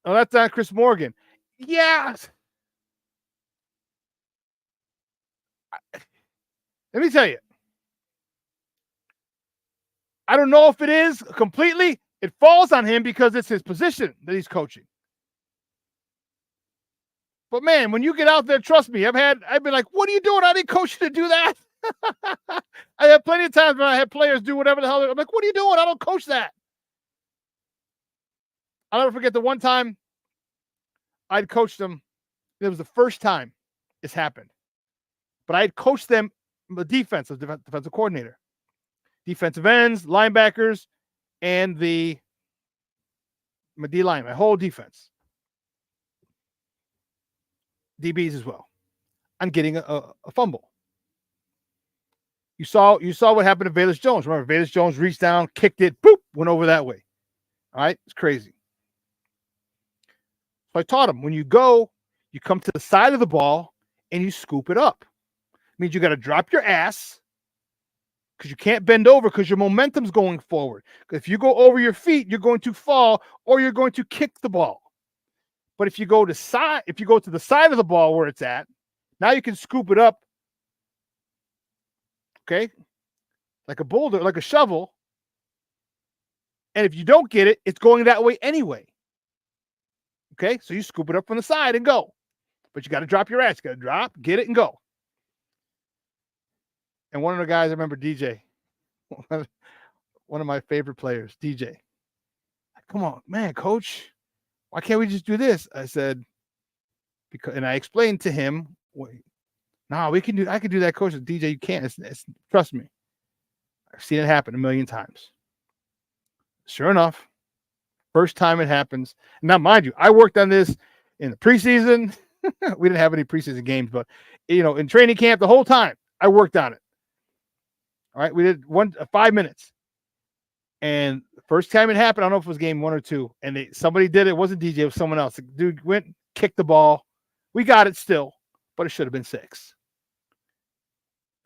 Oh, that's not Chris Morgan. Yeah. Let me tell you. I don't know if it is completely. It falls on him because it's his position that he's coaching. But man, when you get out there, trust me, I've been like, what are you doing? I didn't coach you to do that. I have plenty of times when I had players do whatever the hell. I'm like, what are you doing? I don't coach that. I'll never forget the one time I'd coached them. It was the first time this happened. But I had coached them, the defensive coordinator, defensive ends, linebackers, and my D line, my whole defense. DBs as well. I'm getting a fumble. You saw what happened to Velus Jones. Remember, Velus Jones reached down, kicked it, boop, went over that way. All right, it's crazy. So I taught him, when you go, you come to the side of the ball and you scoop it up. It means you got to drop your ass because you can't bend over because your momentum's going forward. Because if you go over your feet, you're going to fall or you're going to kick the ball. But if you go to the side of the ball where it's at, now you can scoop it up. Okay? Like a boulder, like a shovel. And if you don't get it, it's going that way anyway. Okay? So you scoop it up from the side and go. But you got to drop your ass. You got to drop, get it, and go. And one of the guys, I remember DJ, one of my favorite players, DJ. Come on, man, coach. Why can't we just do this? I said, and I explained to him, I can do that, coach. DJ, you can't. Trust me. I've seen it happen a million times. Sure enough, first time it happens. Now, mind you, I worked on this in the preseason. We didn't have any preseason games, but in training camp, the whole time I worked on it. All right, we did 5 minutes. And the first time it happened, I don't know if it was game 1 or 2, and somebody did it. It wasn't DJ, it was someone else. The dude went, kicked the ball. We got it still, but it should have been 6.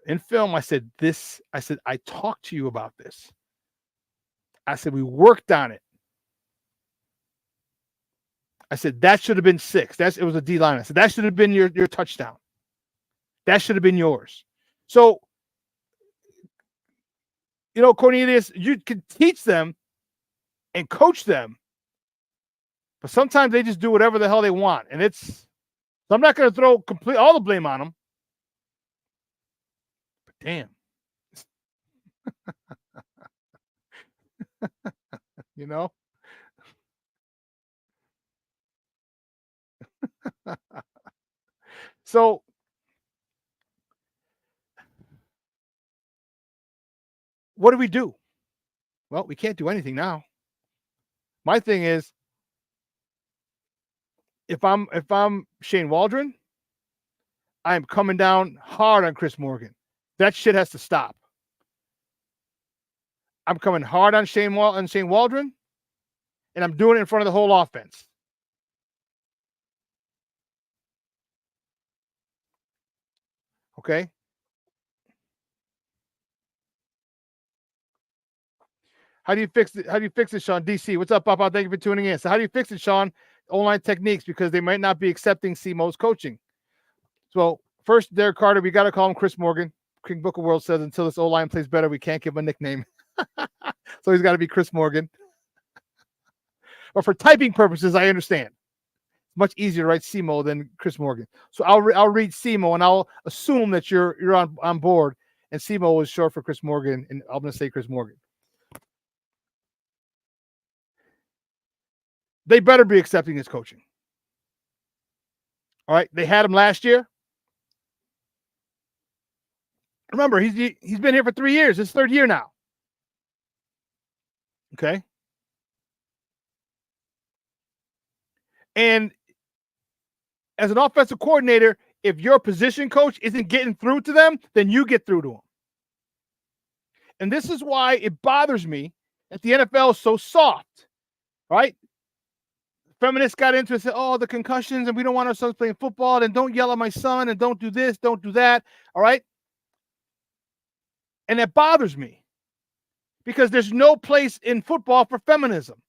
In film, I said, I talked to you about this. I said, we worked on it. I said, that should have been 6. It was a D line. I said, that should have been your touchdown. That should have been yours. So, Cornelius, you can teach them and coach them, but sometimes they just do whatever the hell they want. And so I'm not going to throw all the blame on them. But damn. So what do we do? Well, we can't do anything now. My thing is, if I'm Shane Waldron, I'm coming down hard on Chris Morgan. That shit has to stop. I'm coming hard on Shane Waldron, and I'm doing it in front of the whole offense. Okay? How do you fix it, Sean? DC, what's up, Papa? Thank you for tuning in. So how do you fix it, Sean? O-line techniques, because they might not be accepting CMO's coaching. So first, Derek Carter, we got to call him Chris Morgan. King Book of World says until this O-line plays better, we can't give him a nickname. So he's got to be Chris Morgan. But for typing purposes, I understand. It's much easier to write CMO than Chris Morgan. So I'll read CMO, and I'll assume that you're on board. And CMO is short for Chris Morgan, and I'm going to say Chris Morgan. They better be accepting his coaching. All right, they had him last year. Remember, he's been here for 3 years. His 3rd year now. Okay. And as an offensive coordinator, if your position coach isn't getting through to them, then you get through to them. And this is why it bothers me that the NFL is so soft, right? Feminists got into it and said, oh, the concussions, and we don't want our sons playing football, and don't yell at my son, and don't do this, don't do that, all right? And that bothers me because there's no place in football for feminism.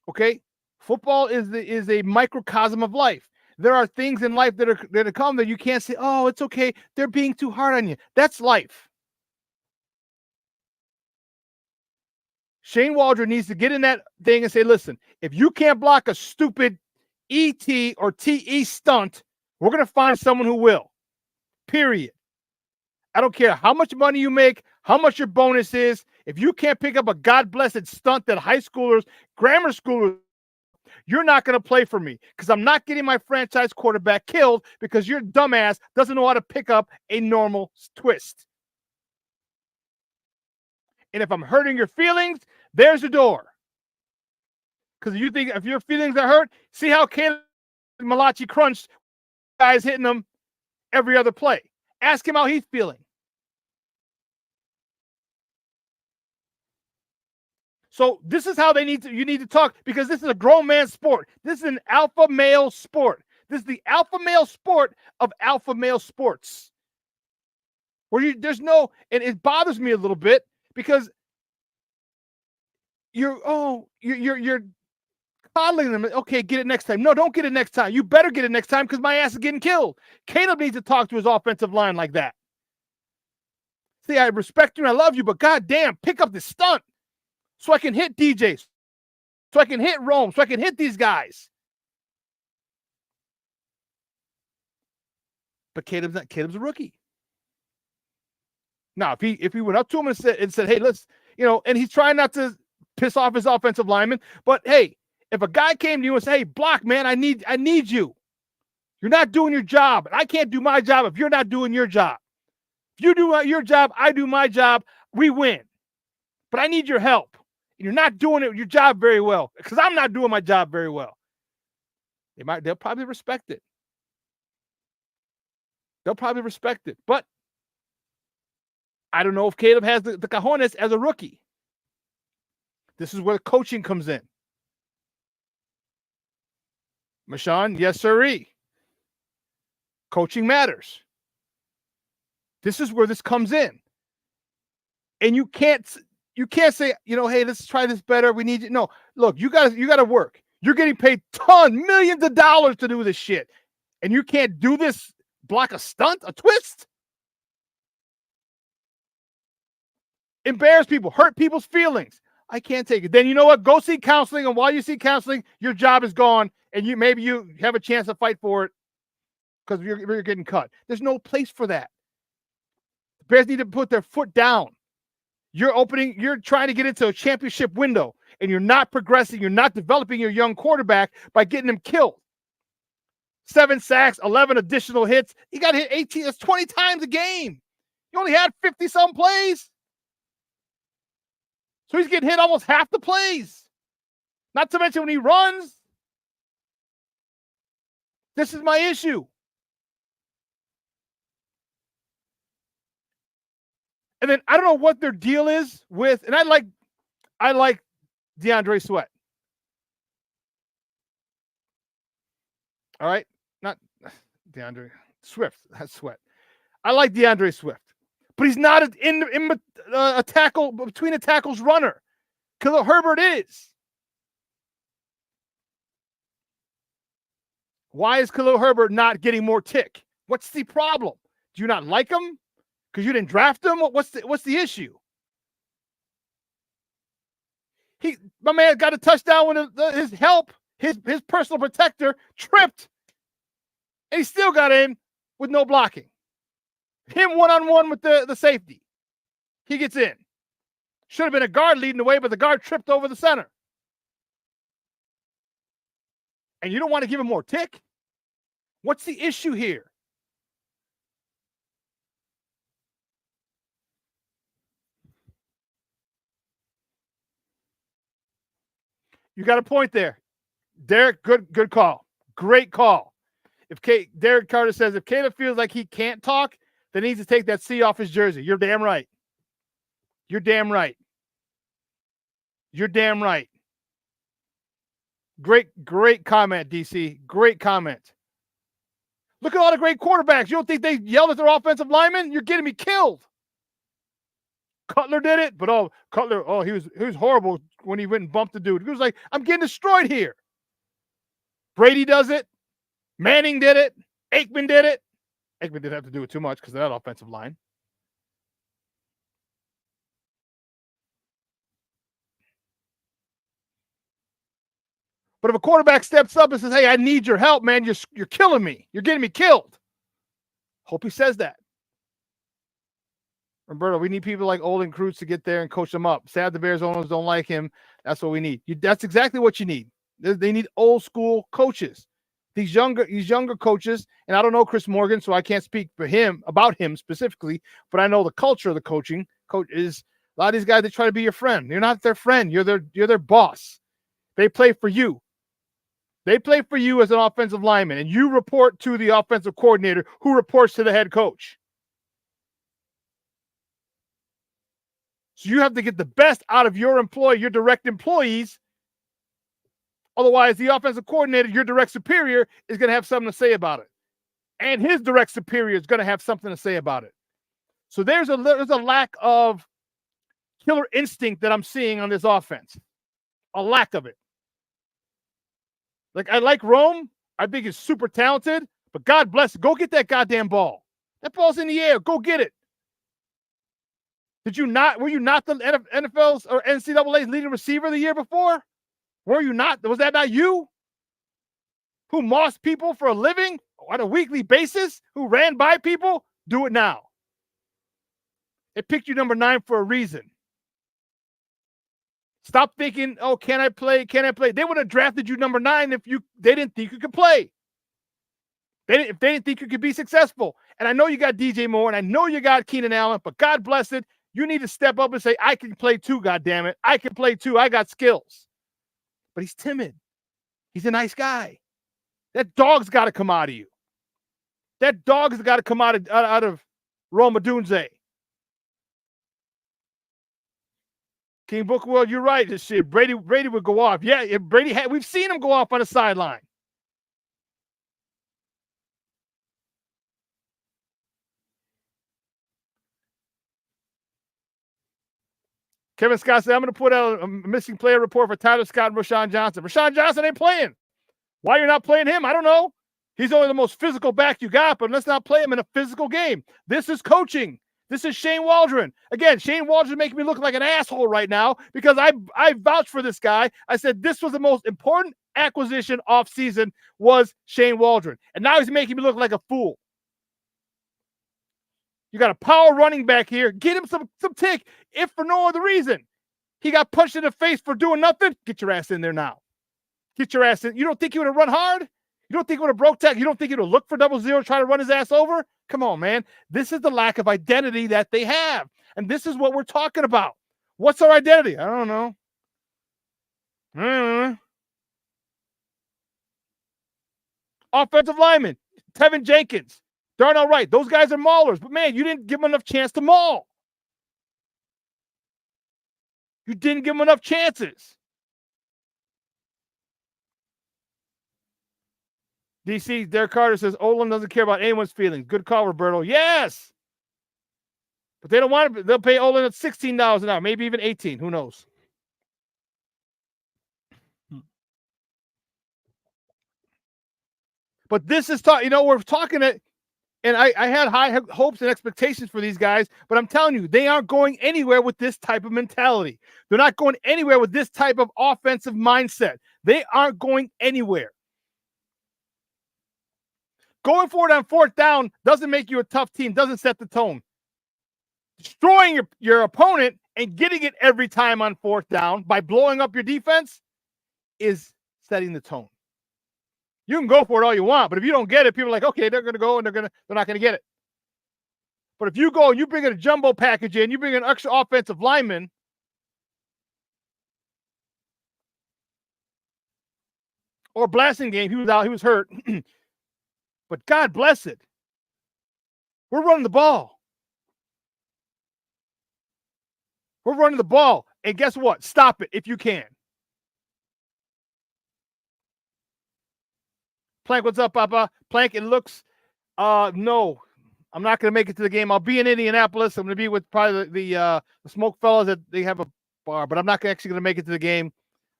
Okay? Football is a microcosm of life. There are things in life that come that you can't say, oh, it's okay. They're being too hard on you. That's life. Shane Waldron needs to get in that thing and say, listen, if you can't block a stupid ET or TE stunt, we're going to find someone who will. Period. I don't care how much money you make, how much your bonus is. If you can't pick up a God-blessed stunt that high schoolers, grammar schoolers, you're not going to play for me because I'm not getting my franchise quarterback killed because your dumbass doesn't know how to pick up a normal twist. And if I'm hurting your feelings, there's the door. Because you think if your feelings are hurt, see how Caleb Malachi crunched guys hitting him every other play. Ask him how he's feeling. So this is how you need to talk because this is a grown man sport. This is an alpha male sport. This is the alpha male sport of alpha male sports. Where there's no, and it bothers me a little bit because you're coddling them. Okay, get it next time. No, don't get it next time. You better get it next time because my ass is getting killed. Caleb needs to talk to his offensive line like that. See, I respect you and I love you, but goddamn, pick up the stunt. So I can hit DJs, so I can hit Rome, so I can hit these guys. But Caleb's a rookie. Now, if he went up to him and said, hey, let's, and he's trying not to piss off his offensive lineman, but hey, if a guy came to you and said, hey, block, man, I need you. You're not doing your job, and I can't do my job if you're not doing your job. If you do your job, I do my job, we win. But I need your help. You're not doing your job very well because I'm not doing my job very well. They'll probably respect it. They'll probably respect it. But I don't know if Caleb has the cojones as a rookie. This is where the coaching comes in. Mashawn, yes, sirree. Coaching matters. This is where this comes in. And you can't say, hey, let's try this better. We need you. No, look, you got to work. You're getting paid millions of dollars to do this shit. And you can't do this, block a stunt, a twist. Embarrass people, hurt people's feelings. I can't take it. Then you know what? Go see counseling. And while you see counseling, your job is gone. And maybe you have a chance to fight for it because you're getting cut. There's no place for that. The Bears need to put their foot down. You're trying to get into a championship window and you're not progressing. You're not developing your young quarterback by getting him killed. 7 sacks, 11 additional hits. He got hit 18, that's 20 times a game. He only had 50-some plays. So he's getting hit almost half the plays. Not to mention when he runs. This is my issue. And then I don't know what their deal is with, and I like DeAndre Sweat. All right, not DeAndre Swift. That's Sweat. I like DeAndre Swift, but he's not a tackle between the tackles runner. Khalil Herbert is. Why is Khalil Herbert not getting more tick? What's the problem? Do you not like him? Because you didn't draft him? What's the issue? My man got a touchdown when his personal protector tripped. And he still got in with no blocking. Him one-on-one with the safety. He gets in. Should have been a guard leading the way, but the guard tripped over the center. And you don't want to give him more tick? What's the issue here? You got a point there. Derek, good call. Great call. Derek Carter says, if Caleb feels like he can't talk, then he needs to take that C off his jersey. You're damn right. You're damn right. You're damn right. Great comment, DC. Great comment. Look at all the great quarterbacks. You don't think they yelled at their offensive linemen? You're getting me killed. Cutler did it, but Cutler, he was horrible when he went and bumped the dude. He was like, I'm getting destroyed here. Brady does it. Manning did it. Aikman did it. Aikman didn't have to do it too much because of that offensive line. But if a quarterback steps up and says, hey, I need your help, man, you're killing me. You're getting me killed. Hope he says that. Roberto, we need people like Olin Kreutz to get there and coach them up. Sad the Bears owners don't like him. That's what we need. That's exactly what you need. They need old school coaches. These younger coaches, and I don't know Chris Morgan, so I can't speak about him specifically, but I know the culture of the coaching. Coach is a lot of these guys that try to be your friend. You're not their friend. You're their boss. They play for you. They play for you as an offensive lineman, and you report to the offensive coordinator who reports to the head coach. So you have to get the best out of your direct employees. Otherwise, the offensive coordinator, your direct superior, is going to have something to say about it. And his direct superior is going to have something to say about it. So there's a lack of killer instinct that I'm seeing on this offense. A lack of it. Like, I like Rome. I think he's super talented. But God bless it. Go get that goddamn ball. That ball's in the air. Go get it. Were you not the NFL's or NCAA's leading receiver the year before? Were you not? Was that not you? Who mossed people for a living on a weekly basis? Who ran by people? Do it now. They picked you number 9 for a reason. Stop thinking, oh, can I play? Can I play? They would have drafted you number 9 if they didn't think you could play. If they didn't think you could be successful. And I know you got DJ Moore, and I know you got Keenan Allen, but God bless it. You need to step up and say, I can play too, goddammit. I can play too. I got skills. But he's timid. He's a nice guy. That dog's got to come out of you. That dog's got to come out of Rome Odunze. King Book World, you're right. This shit, Brady would go off. Yeah, we've seen him go off on the sideline. Kevin Scott said, I'm going to put out a missing player report for Tyler Scott and Rashawn Johnson. Rashawn Johnson ain't playing. Why you're not playing him? I don't know. He's only the most physical back you got, but let's not play him in a physical game. This is coaching. This is Shane Waldron. Again, Shane Waldron making me look like an asshole right now because I vouched for this guy. I said this was the most important acquisition off season was Shane Waldron. And now he's making me look like a fool. You got a power running back here. Get him some tick, if for no other reason. He got punched in the face for doing nothing. Get your ass in there now. Get your ass in. You don't think he would have run hard? You don't think he would have broke tackle? You don't think he would have looked for 0-0, try to run his ass over? Come on, man. This is the lack of identity that they have. And this is what we're talking about. What's our identity? I don't know. Offensive lineman, Tevinjenkins, Darnell Wright. Those guys are maulers. But, man, you didn't give them enough chance to maul. You didn't give them enough chances. DC, Derek Carter says, Olin doesn't care about anyone's feelings. Good call, Roberto. Yes. But they don't want to. They'll pay Olin at $16 an hour, maybe even $18. Who knows? But this is we're talking it, and I had high hopes and expectations for these guys, but I'm telling you, they aren't going anywhere with this type of mentality. They're not going anywhere with this type of offensive mindset. They aren't going anywhere. Going for it on 4th down doesn't make you a tough team, doesn't set the tone. Destroying your opponent and getting it every time on 4th down by blowing up your defense is setting the tone. You can go for it all you want, but if you don't get it, people are like, okay, they're going to go and they're not going to get it. But if you go and you bring in a jumbo package in, you bring in an extra offensive lineman, or blasting game, he was out, he was hurt. But God bless it. We're running the ball. We're running the ball. And guess what? Stop it if you can. Plank, what's up, Papa? Plank, it looks, no. I'm not going to make it to the game. I'll be in Indianapolis. I'm going to be with probably the Smoke Fellas that they have a bar, but I'm not actually going to make it to the game.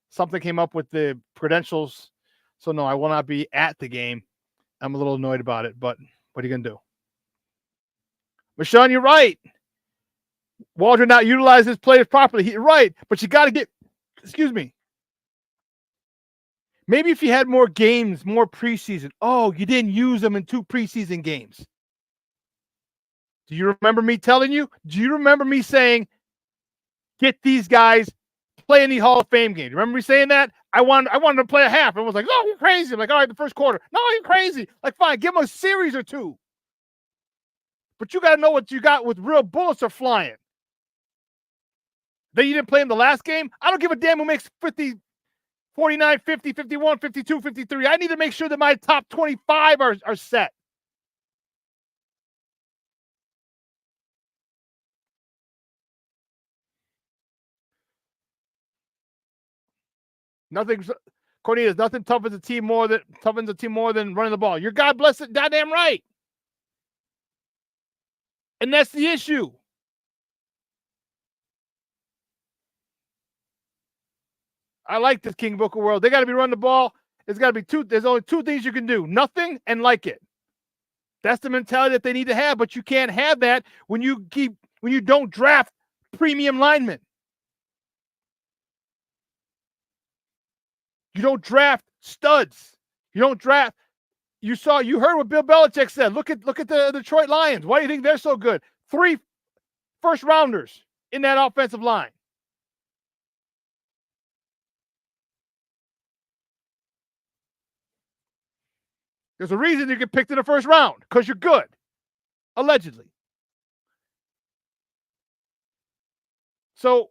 Something came up with the credentials. So, no, I will not be at the game. I'm a little annoyed about it, but what are you going to do? But, Shawn, you're right. Waldron not utilized his players properly. You're right, but you got to get, excuse me. Maybe if you had more games, more preseason. Oh, you didn't use them in 2 preseason games. Do you remember me telling you? Do you remember me saying, get these guys playing the Hall of Fame games? Remember me saying that? I wanted to play a half. Everyone was like, oh, you're crazy. I'm like, all right, the first quarter. No, you're crazy. Like, fine, give them a series or 2. But you got to know what you got with real bullets are flying. Then you didn't play in the last game? I don't give a damn who makes 50, 49, 50, 51, 52, 53. I need to make sure that my top 25 are set. Cornelius, nothing toughens a team more than running the ball. You're God bless it, goddamn right. And that's the issue. I like this King Booker world. They got to be running the ball. There's got to be 2. There's only 2 things you can do: nothing and like it. That's the mentality that they need to have. But you can't have that when you don't draft premium linemen. You don't draft studs. You don't draft. You heard what Bill Belichick said. Look at the Detroit Lions. Why do you think they're so good? 3 first rounders in that offensive line. There's a reason you get picked in the first round, because you're good. Allegedly. So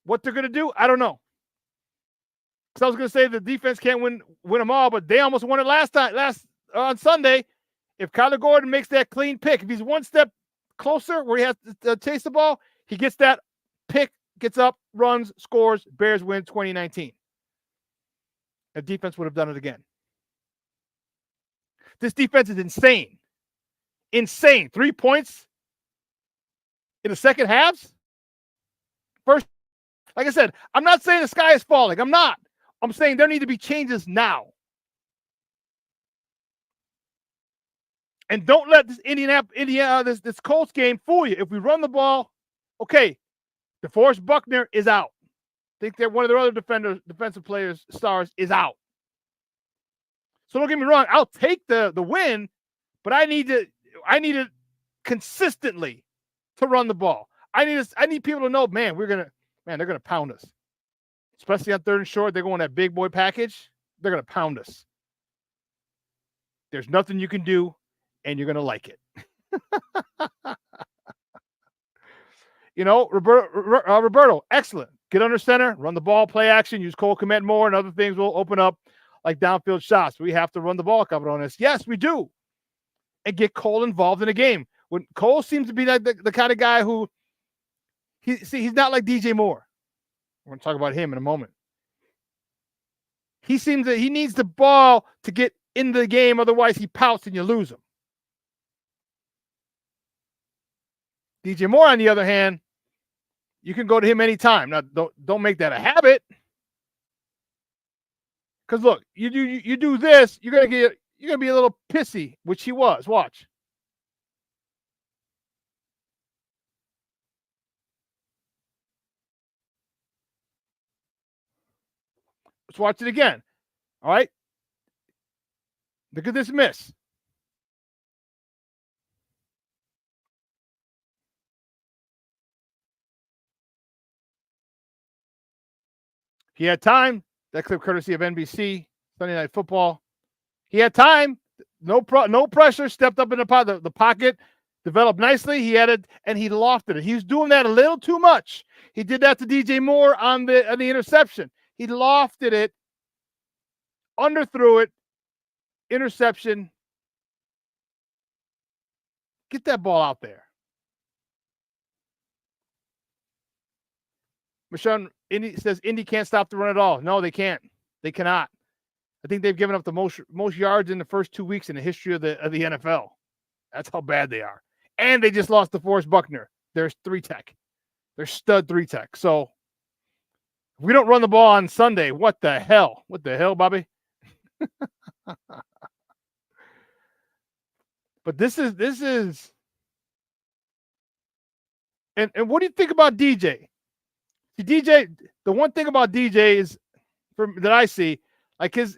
what they're going to do, I don't know. Because I was going to say the defense can't win them all, but they almost won it on Sunday. If Kyler Gordon makes that clean pick, if he's one step closer where he has to chase the ball, he gets that pick, gets up, runs, scores, Bears win 2019. The defense would have done it again. This defense is insane. Insane. 3 points in the second halves. First, like I said, I'm not saying the sky is falling. I'm not. I'm saying there need to be changes now. And don't let this this Colts game fool you. If we run the ball, okay, DeForest Buckner is out. I think that one of their other defensive players, stars, is out. So don't get me wrong, I'll take the win, but I need to consistently to run the ball. I need people to know, man, they're gonna pound us. Especially on 3rd and short, they're going that big boy package. They're gonna pound us. There's nothing you can do, and you're gonna like it. Roberto, excellent. Get under center, run the ball, play action, use Cole Kmet more, and other things will open up like downfield shots. We have to run the ball, cabrones. Yes, we do. And get Cole involved in the game. When Cole seems to be like the kind of guy who he's not like DJ Moore. We're going to talk about him in a moment. He seems that he needs the ball to get into the game, otherwise he pouts and you lose him. DJ Moore, on the other hand, you can go to him anytime. Now, don't make that a habit. Because look, you do this, you're gonna be a little pissy, which he was. Watch. Let's watch it again. All right. Look at this miss. He had time. That clip courtesy of NBC, Sunday Night Football. He had time. No pressure. Stepped up in the pocket. Developed nicely. He had it, and he lofted it. He was doing that a little too much. He did that to DJ Moore on the interception. He lofted it, underthrew it, interception. Get that ball out there. Michonne says Indy can't stop the run at all. No, they can't. They cannot. I think they've given up the most yards in the first 2 weeks in the history of the NFL. That's how bad they are. And they just lost to Forrest Buckner. There's 3-tech. They're stud 3-tech. So if we don't run the ball on Sunday, what the hell? What the hell, Bobby? But this is and what do you think about DJ? See, DJ, the one thing about DJ is that I see, like his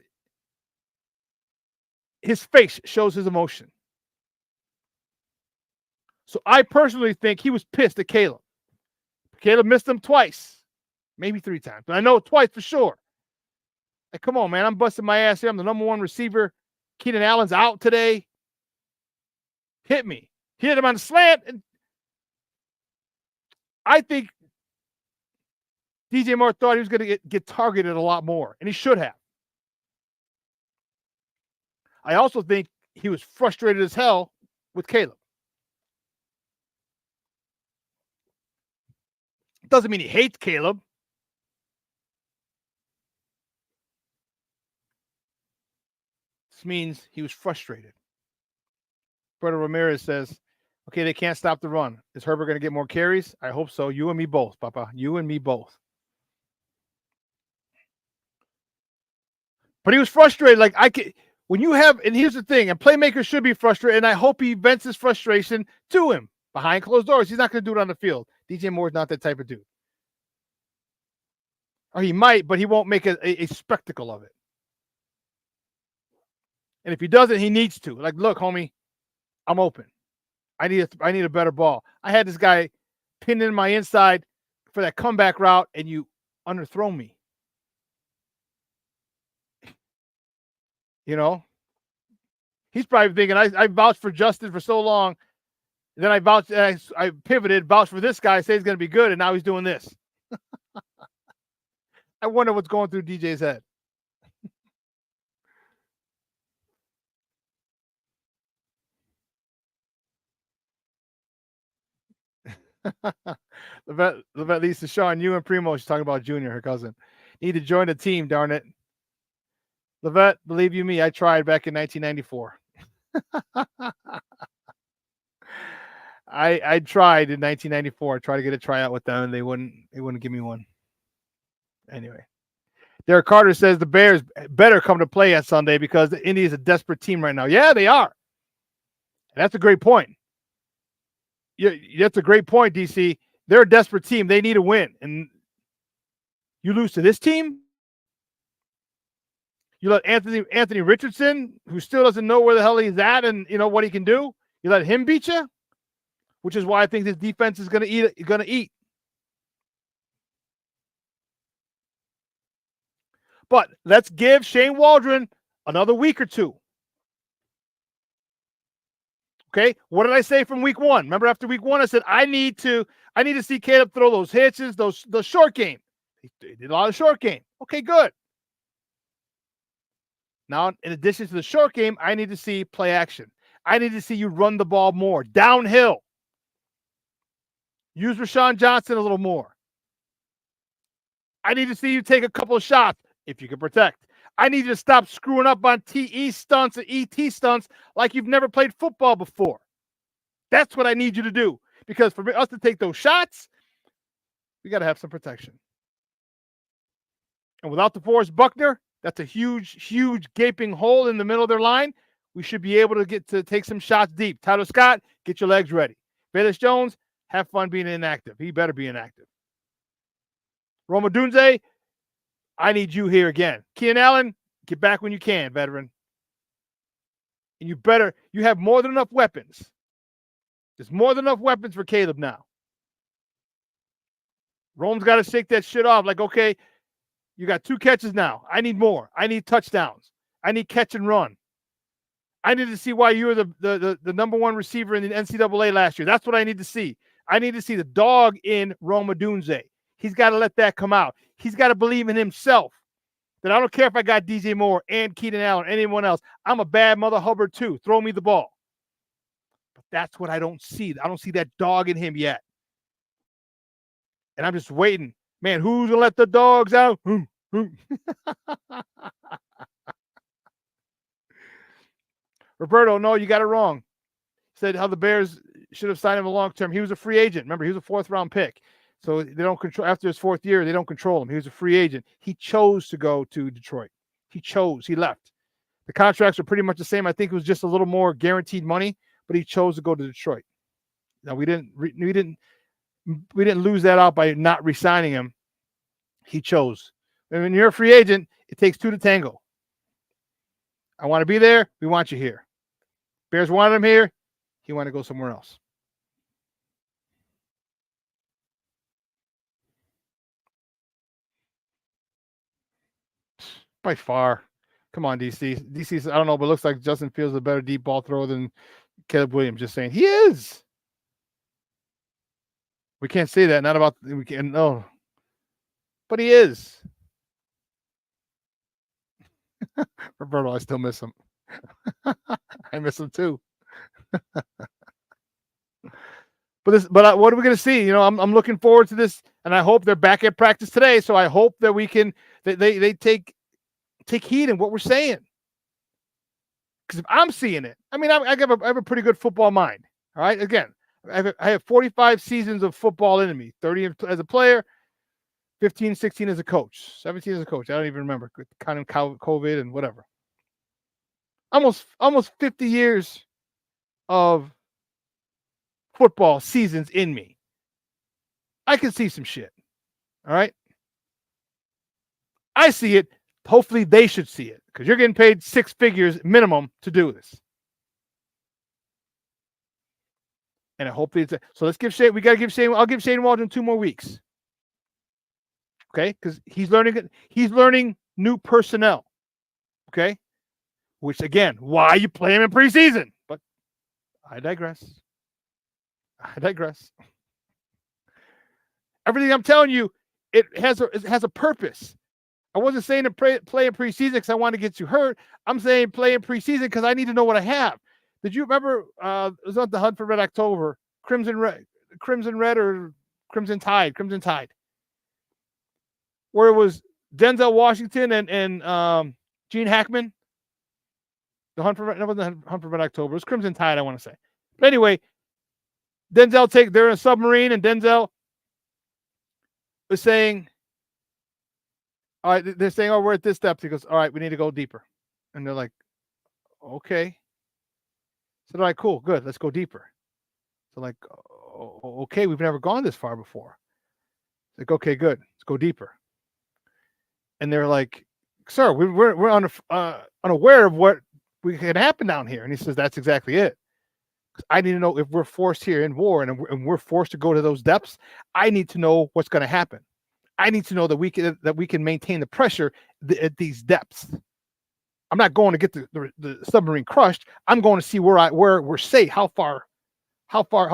face shows his emotion. So I personally think he was pissed at Caleb. Caleb missed him twice, maybe 3 times, but I know twice for sure. Like, come on, man, I'm busting my ass here. I'm the number 1 receiver. Keenan Allen's out today. Hit me. Hit him on the slant. And I think DJ Moore thought he was going to get targeted a lot more, and he should have. I also think he was frustrated as hell with Caleb. Doesn't mean he hates Caleb. This means he was frustrated. Brother Ramirez says, okay, they can't stop the run. Is Herbert going to get more carries? I hope so. You and me both, Papa. You and me both. But he was frustrated. Like, when you have, and here's the thing, and playmakers should be frustrated, and I hope he vents his frustration to him behind closed doors. He's not going to do it on the field. DJ Moore's not that type of dude. Or he might, but he won't make a spectacle of it. And if he doesn't, he needs to. Like, look, homie, I'm open. I need a better ball. I had this guy pinned in my inside for that comeback route, and you underthrow me. You know? He's probably thinking, I vouched for Justin for so long. Then I pivoted, vouched for this guy, say he's going to be good, and now he's doing this. I wonder what's going through DJ's head. Levette Lisa Shawn, you and Primo, she's talking about Junior, her cousin. Need to join the team, darn it. Levette, believe you me, I tried back in 1994. I tried in 1994. I tried to get a tryout with them, and they wouldn't give me one. Anyway. Derek Carter says the Bears better come to play on Sunday because the Indy is a desperate team right now. Yeah, they are. And that's a great point. That's a great point, DC. They're a desperate team. They need a win. And you lose to this team? You let Anthony Richardson, who still doesn't know where the hell he's at and what he can do, you let him beat you? Which is why I think this defense is going to eat. But let's give Shane Waldron another week or two. Okay, what did I say from week 1? Remember, after week 1, I said I need to see Caleb throw those hitches, those short game. He did a lot of short game. Okay, good. Now, in addition to the short game, I need to see play action. I need to see you run the ball more downhill. Use Rashawn Johnson a little more. I need to see you take a couple of shots if you can protect. I need you to stop screwing up on TE stunts and ET stunts like you've never played football before. That's what I need you to do. Because for us to take those shots, we got to have some protection. And without the Forrest Buckner, that's a huge, huge gaping hole in the middle of their line. We should be able to take some shots deep. Tyler Scott, get your legs ready. Bayless Jones, have fun being inactive. He better be inactive. Roma Dunze, I need you here again. Keenan Allen, get back when you can, veteran. And you have more than enough weapons. There's more than enough weapons for Caleb now. Rome's got to shake that shit off. Like, okay, you got 2 catches now. I need more. I need touchdowns. I need catch and run. I need to see why you were the number 1 receiver in the NCAA last year. That's what I need to see. I need to see the dog in Roma Dunze. He's got to let that come out. He's got to believe in himself. That I don't care if I got DJ Moore and Keenan Allen or anyone else. I'm a bad mother Hubbard too. Throw me the ball. But that's what I don't see. I don't see that dog in him yet. And I'm just waiting. Man, who's going to let the dogs out? Roberto, no, you got it wrong. said how the Bears should have signed him a long term. He was a free agent. Remember, he was a 4th round pick. So they don't control after his 4th year. They don't control him. He was a free agent. He chose to go to Detroit. He chose. He left. The contracts are pretty much the same. I think it was just a little more guaranteed money, but he chose to go to Detroit. Now we didn't lose that out by not re-signing him. He chose. And when you're a free agent, it takes 2 to tango. I want to be there. We want you here. Bears wanted him here. He wanted to go somewhere else. By far. Come on, DC. DC's, I don't know, but it looks like Justin Fields is a better deep ball thrower than Caleb Williams. Just saying. He is. We can't say that. Not about, we can, no. But he is. Roberto, I still miss him. I miss him too. But what are we going to see? You know, I'm looking forward to this, and I hope they're back at practice today. So I hope that we can they take heed in what we're saying. Because if I'm seeing it, I mean, I have a pretty good football mind. All right, again, I have 45 seasons of football in me, 30 as a player, 15, 16 as a coach, 17 as a coach. I don't even remember, kind of COVID and whatever. Almost 50 years of football seasons in me. I can see some shit. All right. I see it. Hopefully they should see it because you're getting paid 6 figures minimum to do this. And hopefully it's so let's give Shane. We got to give Shane. I'll give Shane Waldron 2 more weeks. Okay, because he's learning new personnel. Okay, which again, why you play him in preseason? But I digress. Everything I'm telling you, it has a purpose. I wasn't saying to play in preseason because I want to get you hurt. I'm saying play in preseason because I need to know what I have. Did you remember it was on the Hunt for Red October, Crimson Red or Crimson Tide, where it was Denzel Washington and Gene Hackman. The Hunt for Red, that wasn't Hunt for Red October. It was Crimson Tide, I want to say. But anyway, they're in a submarine, and Denzel was saying, all right, they're saying, oh, we're at this depth. He goes, all right, we need to go deeper. And they're like, okay. So they're like, cool, good, let's go deeper. So like, okay, we've never gone this far before. Like, okay, good, let's go deeper. And they're like, sir, we're unaware of what can happen down here. And he says, that's exactly it. I need to know if we're forced here in war and we're forced to go to those depths. I need to know what's going to happen. I need to know that we can maintain the pressure at these depths. I'm not going to get the submarine crushed. I'm going to see where we're safe, how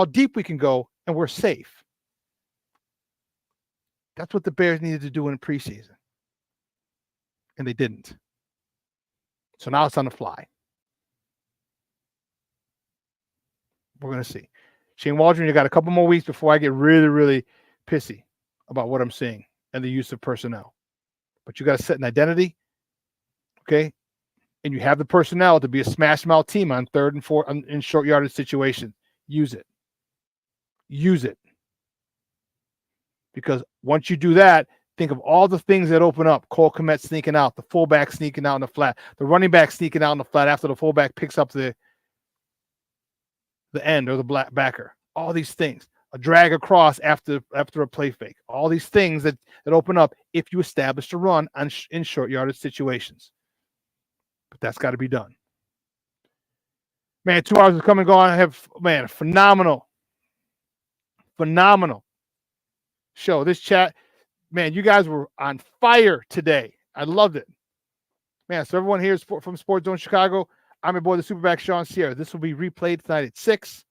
deep we can go, and we're safe. That's what the Bears needed to do in preseason, and they didn't. So now it's on the fly. We're going to see. Shane Waldron, you got a couple more weeks before I get really, really pissy about what I'm seeing and the use of personnel. But you got to set an identity, okay? And you have the personnel to be a smash mouth team on 3rd and 4th in short yardage situations. Use it. Use it. Because once you do that, think of all the things that open up. Cole Kmet sneaking out, the fullback sneaking out in the flat, the running back sneaking out in the flat after the fullback picks up the end or the backer. All these things. A drag across after a play fake. All these things that open up if you establish a run in short yardage situations. But that's got to be done. Man, 2 hours is coming and gone. I have, man, phenomenal show. This chat, man, you guys were on fire today. I loved it. Man, so everyone here is from Sports Zone Chicago. I'm your boy, the SuperBack, Shawn Sierra. This will be replayed tonight at 6.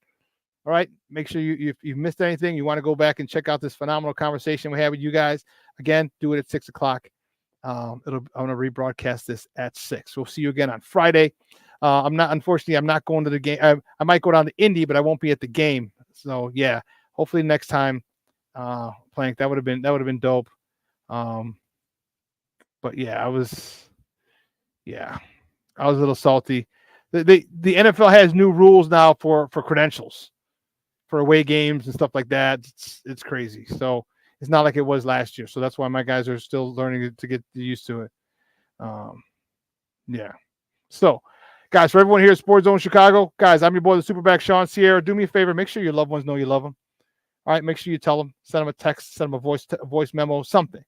All right. Make sure if you've missed anything, you want to go back and check out this phenomenal conversation we had with you guys. Again, do it at 6 o'clock. I'm going to rebroadcast this at 6. We'll see you again on Friday. Unfortunately, I'm not going to the game. I might go down to Indy, but I won't be at the game. So yeah, hopefully next time, playing that would have been dope. But yeah, I was a little salty The NFL has new rules now for credentials, for away games and stuff like that. It's crazy. So it's not like it was last year. So that's why my guys are still learning to get used to it. Yeah. So, guys, for everyone here at Sports Zone Chicago, guys, I'm your boy, the SuperBack, Shawn Sierra. Do me a favor, make sure your loved ones know you love them. All right, make sure you tell them, send them a text, send them a voice memo, something.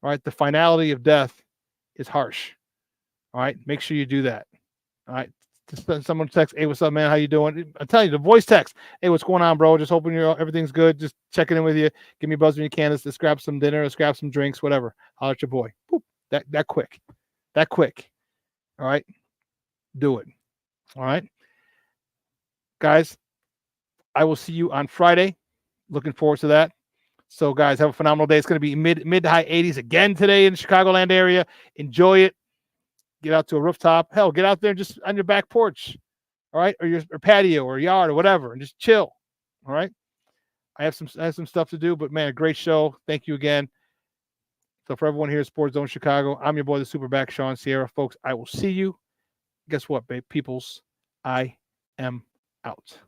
All right, the finality of death is harsh. All right, make sure you do that. All right, just send someone text, hey, what's up, man? How you doing? I'm telling you, the voice text, hey, what's going on, bro? Just hoping everything's good. Just checking in with you. Give me a buzz when you can. Let's grab some dinner, let's grab some drinks, whatever. Holler at your boy. Boop. That quick. That quick. All right, do it. All right, guys, I will see you on Friday. Looking forward to that. So, guys, have a phenomenal day. It's going to be mid to high 80s again today in the Chicagoland area. Enjoy it. Get out to a rooftop. Hell, get out there just on your back porch, all right, or your patio or yard or whatever, and just chill. All right. I have some stuff to do, but man, a great show. Thank you again. So for everyone here at Sports Zone Chicago, I'm your boy, the SuperBack, Shawn Sierra. Folks, I will see you. Guess what, babe? Peoples, I am out.